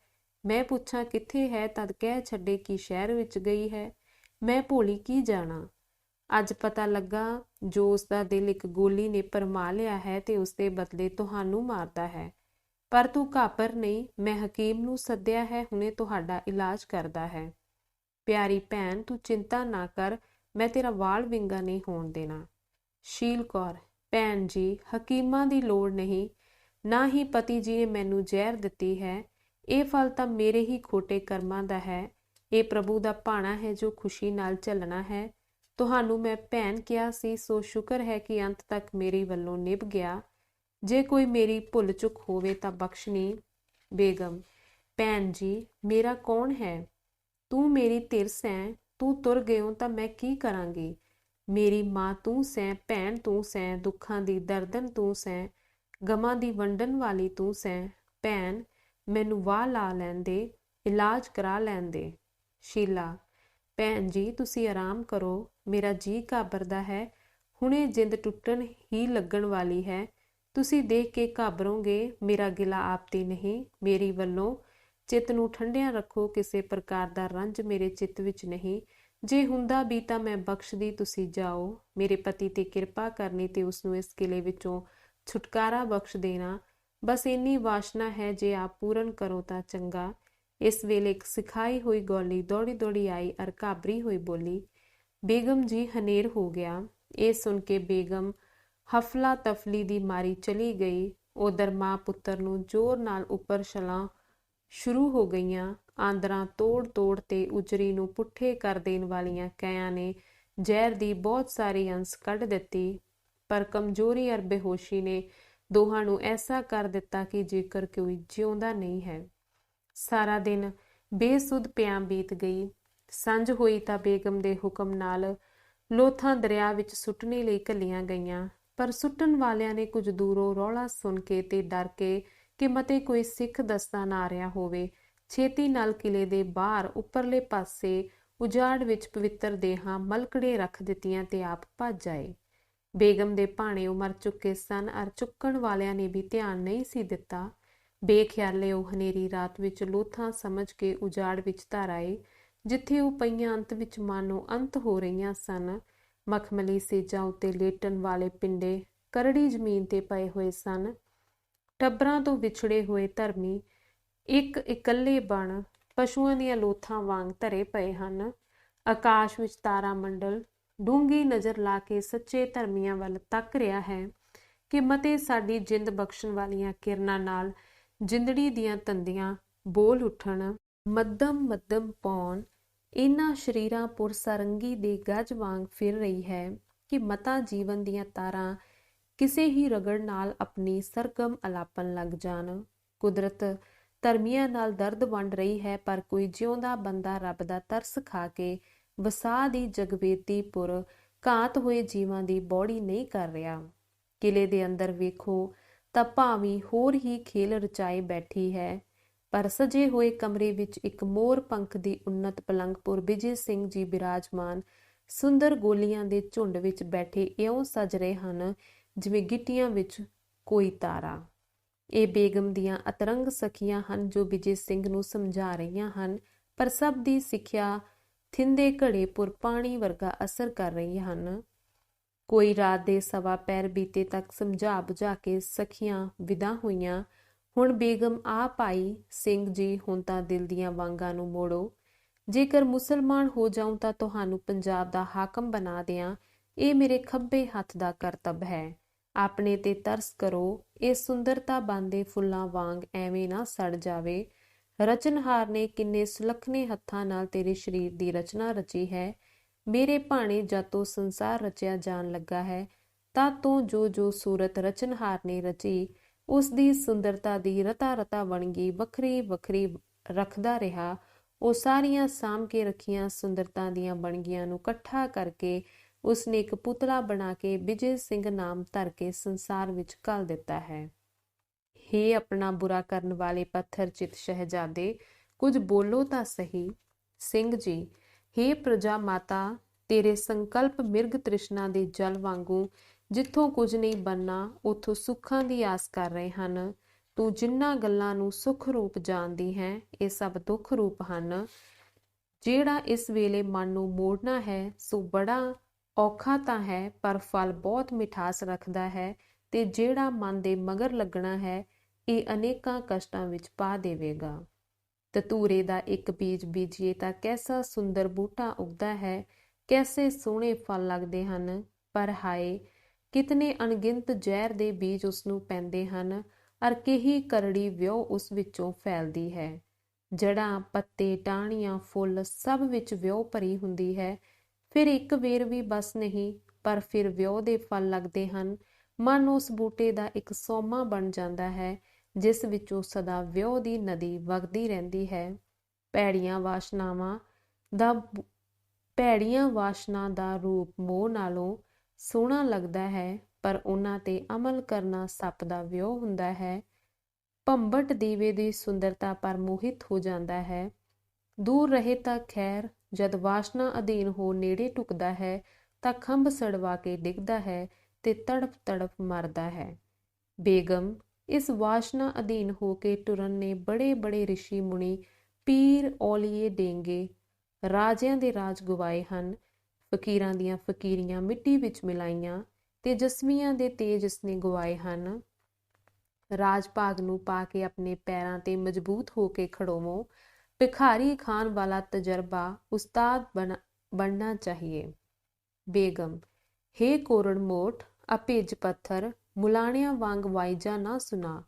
ਮੈਂ ਪੁੱਛਾਂ ਕਿੱਥੇ ਹੈ, ਤਦ ਕਹਿ ਛੱਡੇ ਕਿ ਸ਼ਹਿਰ ਵਿੱਚ ਗਈ ਹੈ। ਮੈਂ ਭੋਲੀ ਕੀ ਜਾਣਾ। ਅੱਜ ਪਤਾ ਲੱਗਾ ਜੋ ਉਸਦਾ ਦਿਲ ਇੱਕ ਗੋਲੀ ਨੇ ਭਰਮਾ ਲਿਆ ਹੈ ਤੇ ਉਸਦੇ ਬਦਲੇ ਤੁਹਾਨੂੰ ਮਾਰਦਾ ਹੈ। ਪਰ ਤੂੰ ਘਾਬਰ ਨਹੀਂ, ਮੈਂ ਹਕੀਮ ਨੂੰ ਸੱਦਿਆ ਹੈ, ਹੁਣੇ ਤੁਹਾਡਾ ਇਲਾਜ ਕਰਦਾ ਹੈ। ਪਿਆਰੀ ਭੈਣ, ਤੂੰ ਚਿੰਤਾ ਨਾ ਕਰ, ਮੈਂ ਤੇਰਾ ਵਾਲ ਵਿੰਗਾ ਨਹੀਂ ਹੋਣ ਦੇਣਾ। ਸ਼ੀਲ ਕੌਰ, ਭੈਣ ਜੀ, ਹਕੀਮਾਂ ਦੀ ਲੋੜ ਨਹੀਂ, ਨਾ ਹੀ ਪਤੀ ਜੀ ਨੇ ਮੈਨੂੰ ਜ਼ਹਿਰ ਦਿੱਤੀ ਹੈ। ਇਹ ਫਲ ਤਾਂ ਮੇਰੇ ਹੀ ਖੋਟੇ ਕਰਮਾਂ ਦਾ ਹੈ। ਇਹ ਪ੍ਰਭੂ ਦਾ ਭਾਣਾ ਹੈ ਜੋ ਖੁਸ਼ੀ ਨਾਲ ਝੱਲਣਾ ਹੈ। ਤੁਹਾਨੂੰ ਮੈਂ ਭੈਣ ਕਿਹਾ ਸੀ, ਸੋ ਸ਼ੁਕਰ ਹੈ ਕਿ ਅੰਤ ਤੱਕ ਮੇਰੀ ਵੱਲੋਂ ਨਿਭ ਗਿਆ। ਜੇ ਕੋਈ ਮੇਰੀ ਭੁੱਲ ਚੁੱਕ ਹੋਵੇ ਤਾਂ ਬਖਸ਼ਣੀ। ਬੇਗਮ, ਭੈਣ ਜੀ, ਮੇਰਾ ਕੌਣ ਹੈ? ਤੂੰ ਮੇਰੀ ਧਿਰ ਸੈਂ। ਤੂੰ ਤੁਰ ਗਇਓ ਤਾਂ ਮੈਂ ਕੀ ਕਰਾਂਗੀ। ਮੇਰੀ ਮਾਂ ਤੂੰ ਸੈਂ, ਭੈਣ ਤੂੰ ਸੈਂ, ਦੁੱਖਾਂ ਦੀ ਦਰਦਨ ਤੂੰ ਸੈਂ, ਗਮਾਂ ਦੀ ਵੰਡਣ ਵਾਲੀ ਤੂੰ ਸੈਂ। ਭੈਣ, ਮੈਨੂੰ ਵਾਹ ਲਾ ਲੈਣ ਦੇ, ਇਲਾਜ ਕਰਾ ਲੈਣ ਦੇ। ਸ਼ੀਲਾ, ਭੈਣ ਜੀ, ਤੁਸੀਂ ਆਰਾਮ ਕਰੋ, ਮੇਰਾ ਜੀ ਘਾਬਰਦਾ ਹੈ। ਹੁਣੇ ਜਿੰਦ ਟੁੱਟਣ ਹੀ ਲੱਗਣ ਵਾਲੀ ਹੈ। ਤੁਸੀਂ ਦੇਖ ਕੇ ਘਾਬਰੋਗੇ। ਮੇਰਾ ਗਿਲਾ ਆਪ ਤੇ ਨਹੀਂ, ਮੇਰੀ ਵੱਲੋਂ ਚਿੱਤ ਨੂੰ ਠੰਡਿਆਂ ਰੱਖੋ। ਕਿਸੇ ਪ੍ਰਕਾਰ ਦਾ ਰੰਜ ਮੇਰੇ ਚਿੱਤ ਵਿੱਚ ਨਹੀਂ। ਜੇ ਹੁੰਦਾ ਵੀ ਤਾਂ ਮੈਂ ਬਖਸ਼ਦੀ। ਤੁਸੀਂ ਜਾਓ। ਮੇਰੇ ਪਤੀ ਤੇ ਕਿਰਪਾ ਕਰਨੀ ਤੇ ਉਸਨੂੰ ਇਸ ਕਿਲੇ ਵਿੱਚੋਂ ਛੁਟਕਾਰਾ ਬਖਸ਼ ਦੇਣਾ। ਬਸ ਇੰਨੀ ਵਾਸ਼ਨਾ ਹੈ, ਜੇ ਆਪ ਪੂਰਨ ਕਰੋ ਤਾਂ ਚੰਗਾ। ਇਸ ਵੇਲੇ ਇੱਕ ਸਿਖਾਈ ਹੋਈ ਗੌਲੀ ਦੌੜੀ ਦੌੜੀ ਆਈ ਅਰ ਘਾਬਰੀ ਹੋਈ ਬੋਲੀ, ਬੇਗਮ ਜੀ, ਹਨੇਰ ਹੋ ਗਿਆ। ਇਹ ਸੁਣ ਕੇ ਬੇਗਮ ਹਫਲਾ ਤਫਲੀ ਦੀ ਮਾਰੀ ਚਲੀ ਗਈ। ਉਧਰ ਮਾਂ ਪੁੱਤਰ ਨੂੰ ਜ਼ੋਰ ਨਾਲ ਉੱਪਰ ਛਲਾਂ ਸ਼ੁਰੂ ਹੋ ਗਈਆਂ। ਆਂਦਰਾਂ ਤੋੜ ਤੋੜ ਤੇ ਉਜਰੀ ਨੂੰ ਪੁੱਠੇ ਕਰ ਦੇਣ ਵਾਲੀਆਂ ਕੈਆਂ ਨੇ ਜ਼ਹਿਰ ਦੀ ਬਹੁਤ ਸਾਰੀ ਅੰਸ਼ ਕੱਢ ਦਿੱਤੀ, ਪਰ ਕਮਜ਼ੋਰੀ ਅਰ ਬੇਹੋਸ਼ੀ ਨੇ ਦੋਹਾਂ ਨੂੰ ਐਸਾ ਕਰ ਦਿੱਤਾ ਕਿ ਜੇਕਰ ਕੋਈ ਜਿਉਂਦਾ ਨਹੀਂ ਹੈ। ਸਾਰਾ ਦਿਨ ਬੇਸੁੱਧ ਪਿਆਂ ਬੀਤ ਗਈ। ਸੰਝ ਹੋਈ ਤਾਂ ਬੇਗਮ ਦੇ ਹੁਕਮ ਨਾਲ ਲੋਥਾਂ ਦਰਿਆ ਵਿੱਚ ਸੁੱਟਣੇ ਲਈ ਘੱਲੀਆਂ ਗਈਆਂ, ਪਰ ਸੁੱਟਣ ਵਾਲਿਆਂ ਨੇ ਕੁਝ ਦੂਰੋਂ ਰੌਲਾ ਸੁਣ ਕੇ ਤੇ ਡਰ ਕੇ ਕਿ ਮਤੇ ਕੋਈ ਸਿੱਖ ਦਸਤਾ ਨਾ ਆ ਰਿਹਾ ਹੋਵੇ, ਛੇਤੀ ਨਾਲ ਕਿਲੇ ਦੇ ਬਾਹਰ ਉੱਪਰਲੇ ਪਾਸੇ ਉਜਾੜ ਵਿੱਚ ਪਵਿੱਤਰ ਦੇਹਾਂ ਮਲਕੜੇ ਰੱਖ ਦਿੱਤੀਆਂ ਤੇ ਆਪ ਭੱਜ ਆਏ। ਬੇਗਮ ਦੇ ਭਾਣੇ ਮਰ ਚੁੱਕੇ ਸਨ ਅਰ ਚੁੱਕਣ ਵਾਲਿਆਂ ਨੇ ਵੀ ਧਿਆਨ ਨਹੀਂ ਸੀ ਦਿੱਤਾ। ਬੇਖਿਆਲੇ ਉਹ ਹਨੇਰੀ ਰਾਤ ਵਿੱਚ ਲੋਥਾਂ ਸਮਝ ਕੇ ਉਜਾੜ ਵਿੱਚ ਧਰ ਆਏ, ਜਿੱਥੇ ਉਹ ਪਈਆਂ ਅੰਤ ਵਿੱਚ ਮਾਨੋ ਅੰਤ ਹੋ ਰਹੀਆਂ ਸਨ। ਮਖਮਲੀ ਸੇਜਾਂ ਉੱਤੇ ਲੇਟਣ ਵਾਲੇ ਪਿੰਡੇ ਕਰੜੀ ਜ਼ਮੀਨ ਤੇ ਪਏ ਹੋਏ ਸਨ। ਟੱਬਰਾਂ ਤੋਂ ਵਿਛੜੇ ਹੋਏ ਧਰਮੀ ਇੱਕ ਇਕੱਲੇ ਬਣ ਪਸ਼ੂਆਂ ਦੀਆਂ ਲੋਥਾਂ ਵਾਂਗ ਧਰੇ ਪਏ ਹਨ। ਆਕਾਸ਼ ਵਿੱਚ ਤਾਰਾ ਮੰਡਲ ਡੂੰਘੀ ਨਜ਼ਰ ਲਾ ਕੇ ਸੱਚੇ ਧਰਮੀਆਂ ਵੱਲ ਤੱਕ ਰਿਹਾ ਹੈ ਕਿ ਮਤੇ ਸਾਡੀ ਜਿੰਦ ਬਖਸ਼ਣ ਵਾਲੀਆਂ ਕਿਰਨਾਂ ਨਾਲ ਜਿੰਦੜੀ ਦੀਆਂ ਤੰਦੀਆਂ ਬੋਲ ਉੱਠਣ। ਮੱਧਮ ਮੱਧਮ ਪੌਣ ਇਹਨਾਂ ਸ਼ਰੀਰਾਂ ਪੁਰ ਸਾਰੰਗੀ ਦੇ ਗੱਜ ਵਾਂਗ ਫਿਰ ਰਹੀ ਹੈ ਕਿ ਮਤਾ ਜੀਵਨ ਦੀਆਂ ਤਾਰਾਂ ਕਿਸੇ ਹੀ ਰਗੜ ਨਾਲ ਆਪਣੀ ਸਰਗਮ ਅਲਾਪਨ ਲੱਗ ਜਾਣ। ਕੁਦਰਤ ਧਰਮੀਆਂ ਨਾਲ ਦਰਦ ਵੰਡ ਰਹੀ ਹੈ, ਪਰ ਕੋਈ ਜਿਉਂਦਾ ਬੰਦਾ ਰੱਬ ਦਾ ਤਰਸ ਖਾ ਕੇ ਵਸਾ ਦੀ ਜਗਵੇਦੀ ਪੁਰ ਘਾਤ ਹੋਏ ਜੀਵਾਂ ਦੀ ਬੌੜੀ ਨਹੀਂ ਕਰ ਰਿਹਾ। ਕਿਲੇ ਦੇ ਅੰਦਰ ਵੇਖੋ ਤਾਂ ਭਾਵੇਂ ਹੋਰ ਹੀ ਖੇਲ ਰਚਾਏ ਬੈਠੀ ਹੈ, ਪਰ ਸਜੇ ਹੋਏ ਕਮਰੇ ਵਿੱਚ ਇੱਕ ਮੋਰ ਪੰਖ ਦੀ ਉੱਨਤ ਪਲੰਗਪੁਰ ਵਿਜੇ ਸਿੰਘ ਜੀ ਬਿਰਾਜਮਾਨ ਸੁੰਦਰ ਗੋਲੀਆਂ ਦੇ ਝੁੰਡ ਵਿੱਚ ਬੈਠੇ ਇਉਂ ਸਜ ਰਹੇ ਹਨ ਜਿਵੇਂ ਗਿੱਟੀਆਂ ਵਿੱਚ ਕੋਈ ਤਾਰਾ। ਇਹ ਬੇਗਮ ਦੀਆਂ ਅਤਰੰਗ ਸਖੀਆਂ ਹਨ ਜੋ ਵਿਜੇ ਸਿੰਘ ਨੂੰ ਸਮਝਾ ਰਹੀਆਂ ਹਨ, ਪਰ ਸਭ ਦੀ ਸਿੱਖਿਆ ਥਿੰਦੇ ਘੜੇ ਪੁਰ ਪਾਣੀ ਵਰਗਾ ਅਸਰ ਕਰ ਰਹੀਆਂ ਹਨ। ਕੋਈ ਰਾਤ ਦੇ ਸਵਾ ਪੈਰ ਬੀਤੇ ਤੱਕ ਸਮਝਾ ਬੁਝਾ ਕੇ ਸਖੀਆਂ ਵਿਦਾ ਹੋਈਆਂ। ਹੁਣ ਬੇਗਮ ਆ ਭਾਈ ਸਿੰਘ ਜੀ, ਹੁਣ ਤਾਂ ਦਿਲ ਦੀਆਂ ਵਾਂਗਾਂ ਨੂੰ ਮੋੜੋ। ਜੇਕਰ ਮੁਸਲਮਾਨ ਹੋ ਜਾਊਂ ਤਾਂ ਤੁਹਾਨੂੰ ਪੰਜਾਬ ਦਾ ਹਾਕਮ ਬਣਾ ਦਿਆਂ, ਇਹ ਮੇਰੇ ਖੱਬੇ ਹੱਥ ਦਾ ਕਰਤੱਵ ਹੈ। ਆਪਣੇ ਤੇ ਤਰਸ ਕਰੋ, ਇਹ ਸੁੰਦਰਤਾ ਬੰਦੇ ਫੁੱਲਾਂ ਵਾਂਗ ਐਵੇਂ ਨਾ ਸੜ ਜਾਵੇ। ਰਚਨਹਾਰ ਨੇ ਕਿੰਨੇ ਸੁਲੱਖਣੇ ਹੱਥਾਂ ਨਾਲ ਤੇਰੇ ਸਰੀਰ ਦੀ ਰਚਨਾ ਰਚੀ ਹੈ। ਮੇਰੇ ਭਾਣੇ ਜਦ ਤੋਂ ਸੰਸਾਰ ਰਚਿਆ ਜਾਣ ਲੱਗਾ ਹੈ, ਤਦ ਤੋਂ ਜੋ ਸੂਰਤ ਰਚਨਹਾਰ ਨੇ ਰਚੀ, ਉਸ ਦੀ ਸੁੰਦਰਤਾ ਦੀ ਰਤਾ ਰਤਾ ਵਣਗੀ ਵੱਖਰੀ ਵੱਖਰੀ ਰੱਖਦਾ ਰਿਹਾ। ਉਹ ਸਾਰੀਆਂ ਸਾਂਭ ਕੇ ਰੱਖੀਆਂ ਸੁੰਦਰਤਾ ਦੀਆਂ ਵਣਗੀਆਂ ਨੂੰ ਇਕੱਠਾ ਕਰਕੇ ਉਸਨੇ ਇੱਕ ਪੁਤਲਾ ਬਣਾ ਕੇ ਵਿਜੇ ਸਿੰਘ ਨਾਮ ਧਰ ਕੇ ਸੰਸਾਰ ਵਿੱਚ ਘੱਲ ਦਿੱਤਾ ਹੈ। ਹੇ ਆਪਣਾ ਬੁਰਾ ਕਰਨ ਵਾਲੇ ਪੱਥਰ ਚਿੱਤ ਸ਼ਹਿਜ਼ਾਦੇ, ਕੁਝ ਬੋਲੋ ਤਾਂ ਸਹੀ। ਸਿੰਘ ਜੀ, ਹੇ ਪ੍ਰਜਾ ਮਾਤਾ, ਤੇਰੇ ਸੰਕਲਪ ਮਿਰਗ ਤ੍ਰਿਸ਼ਨਾ ਦੇ ਜਲ ਵਾਂਗੂ ਜਿੱਥੋਂ ਕੁਝ ਨਹੀਂ ਬਣਨਾ ਉੱਥੋਂ ਸੁੱਖਾਂ ਦੀ ਆਸ ਕਰ ਰਹੇ ਹਨ। ਤੂੰ ਜਿਨ੍ਹਾਂ ਗੱਲਾਂ ਨੂੰ ਸੁੱਖ ਰੂਪ ਜਾਣਦੀ ਹੈ, ਇਹ ਸਭ ਦੁੱਖ ਰੂਪ ਹਨ। ਜਿਹੜਾ ਇਸ ਵੇਲੇ ਮਨ ਨੂੰ ਮੋੜਨਾ ਹੈ ਸੋ ਬੜਾ ਔਖਾ ਤਾਂ ਹੈ, ਪਰ ਫਲ ਬਹੁਤ ਮਿਠਾਸ ਰੱਖਦਾ ਹੈ, ਤੇ ਜਿਹੜਾ ਮਨ ਦੇ ਮਗਰ ਲੱਗਣਾ ਹੈ ਇਹ ਅਨੇਕਾਂ ਕਸ਼ਟਾਂ ਵਿੱਚ ਪਾ ਦੇਵੇਗਾ। ਧਤੂਰੇ ਦਾ ਇੱਕ ਬੀਜ ਬੀਜੀਏ ਤਾਂ ਕੈਸਾ ਸੁੰਦਰ ਬੂਟਾ ਉਗਦਾ ਹੈ, ਕੈਸੇ ਸੋਹਣੇ ਫਲ ਲੱਗਦੇ ਹਨ, ਪਰ ਹਾਏ ਕਿਤਨੇ ਅਣਗਿਣਤ ਜ਼ਹਿਰ ਦੇ ਬੀਜ ਉਸ ਨੂੰ ਪੈਂਦੇ ਹਨ, ਅਰ ਕੇਹੀ ਕਰੜੀ ਵਿਉ ਉਸ ਵਿੱਚੋਂ ਫੈਲਦੀ ਹੈ। ਜੜ੍ਹਾਂ, ਪੱਤੇ, ਟਾਹਣੀਆਂ, ਫੁੱਲ ਸਭ ਵਿੱਚ ਵਿਉ ਭਰੀ ਹੁੰਦੀ ਹੈ। ਫਿਰ ਇੱਕ ਵੇਰ ਵੀ ਬਸ ਨਹੀਂ, ਪਰ ਫਿਰ ਵਿਉ ਦੇ ਫਲ ਲੱਗਦੇ ਹਨ। ਮਨ ਉਸ ਬੂਟੇ ਦਾ ਇੱਕ ਸੋਮਾ ਬਣ ਜਾਂਦਾ ਹੈ, ਜਿਸ ਵਿੱਚੋਂ ਸਦਾ ਵਿਉ ਦੀ ਨਦੀ ਵਗਦੀ ਰਹਿੰਦੀ ਹੈ। ਭੈੜੀਆਂ ਵਾਸ਼ਨਾ ਦਾ ਰੂਪ ਮੋਹ ਨਾਲੋਂ ਸੋਹਣਾ ਲੱਗਦਾ ਹੈ, ਪਰ ਉਹਨਾਂ ਤੇ ਅਮਲ ਕਰਨਾ ਸੱਪ ਦਾ ਵਿਉ ਹੁੰਦਾ ਹੈ। ਭੰਬਟ ਦੀਵੇ ਦੀ ਸੁੰਦਰਤਾ ਪਰ ਮੋਹਿਤ ਹੋ ਜਾਂਦਾ ਹੈ। ਦੂਰ ਰਹੇ ਤਾਂ ਖੈਰ, ਜਦ ਵਾਸ਼ਨਾ ਅਧੀਨ ਹੋ ਨੇੜੇ ਟੁਕਦਾ ਹੈ ਤਾਂ ਖੰਭ ਸੜਵਾ ਕੇ ਡਿੱਗਦਾ ਹੈ ਤੇ ਤੜਫ ਤੜਫ ਮਰਦਾ ਹੈ। ਬੇਗਮ, ਇਸ ਵਾਸ਼ਨਾ ਅਧੀਨ ਹੋ ਕੇ ਟੁਰਨ ਨੇ ਬੜੇ ਬੜੇ ਰਿਸ਼ੀ ਮੁਨੀ, ਪੀਰ, ਔਲੀਏ, ਡੇਂਗੇ, ਰਾਜਿਆਂ ਦੇ ਰਾਜ ਗਵਾਏ ਹਨ। ਫਕੀਰਾਂ ਦੀਆਂ ਫਕੀਰੀਆਂ ਮਿੱਟੀ ਵਿੱਚ ਮਿਲਾਈਆਂ, ਤੇਜਸਵੀਆਂ ਦੇ ਤੇਜ ਇਸਨੇ ਗਵਾਏ ਹਨ। ਰਾਜ ਭਾਗ ਨੂੰ ਪਾ ਕੇ ਆਪਣੇ ਪੈਰਾਂ ਤੇ ਮਜ਼ਬੂਤ ਹੋ ਕੇ ਖੜੋਵੋ। ਭਿਖਾਰੀ ਖਾਨ ਵਾਲਾ ਤਜਰਬਾ ਉਸਤਾਦ ਬਣਨਾ ਚਾਹੀਏ। ਬੇਗਮ, ਹੇ ਕੋਰੜ ਮੋਟ, ਅਭਿੱਜ ਪੱਥਰ, ਮੁਲਾਣਿਆਂ ਵਾਂਗ ਵਾਈਜਾ ਨਾ ਸੁਣਾ।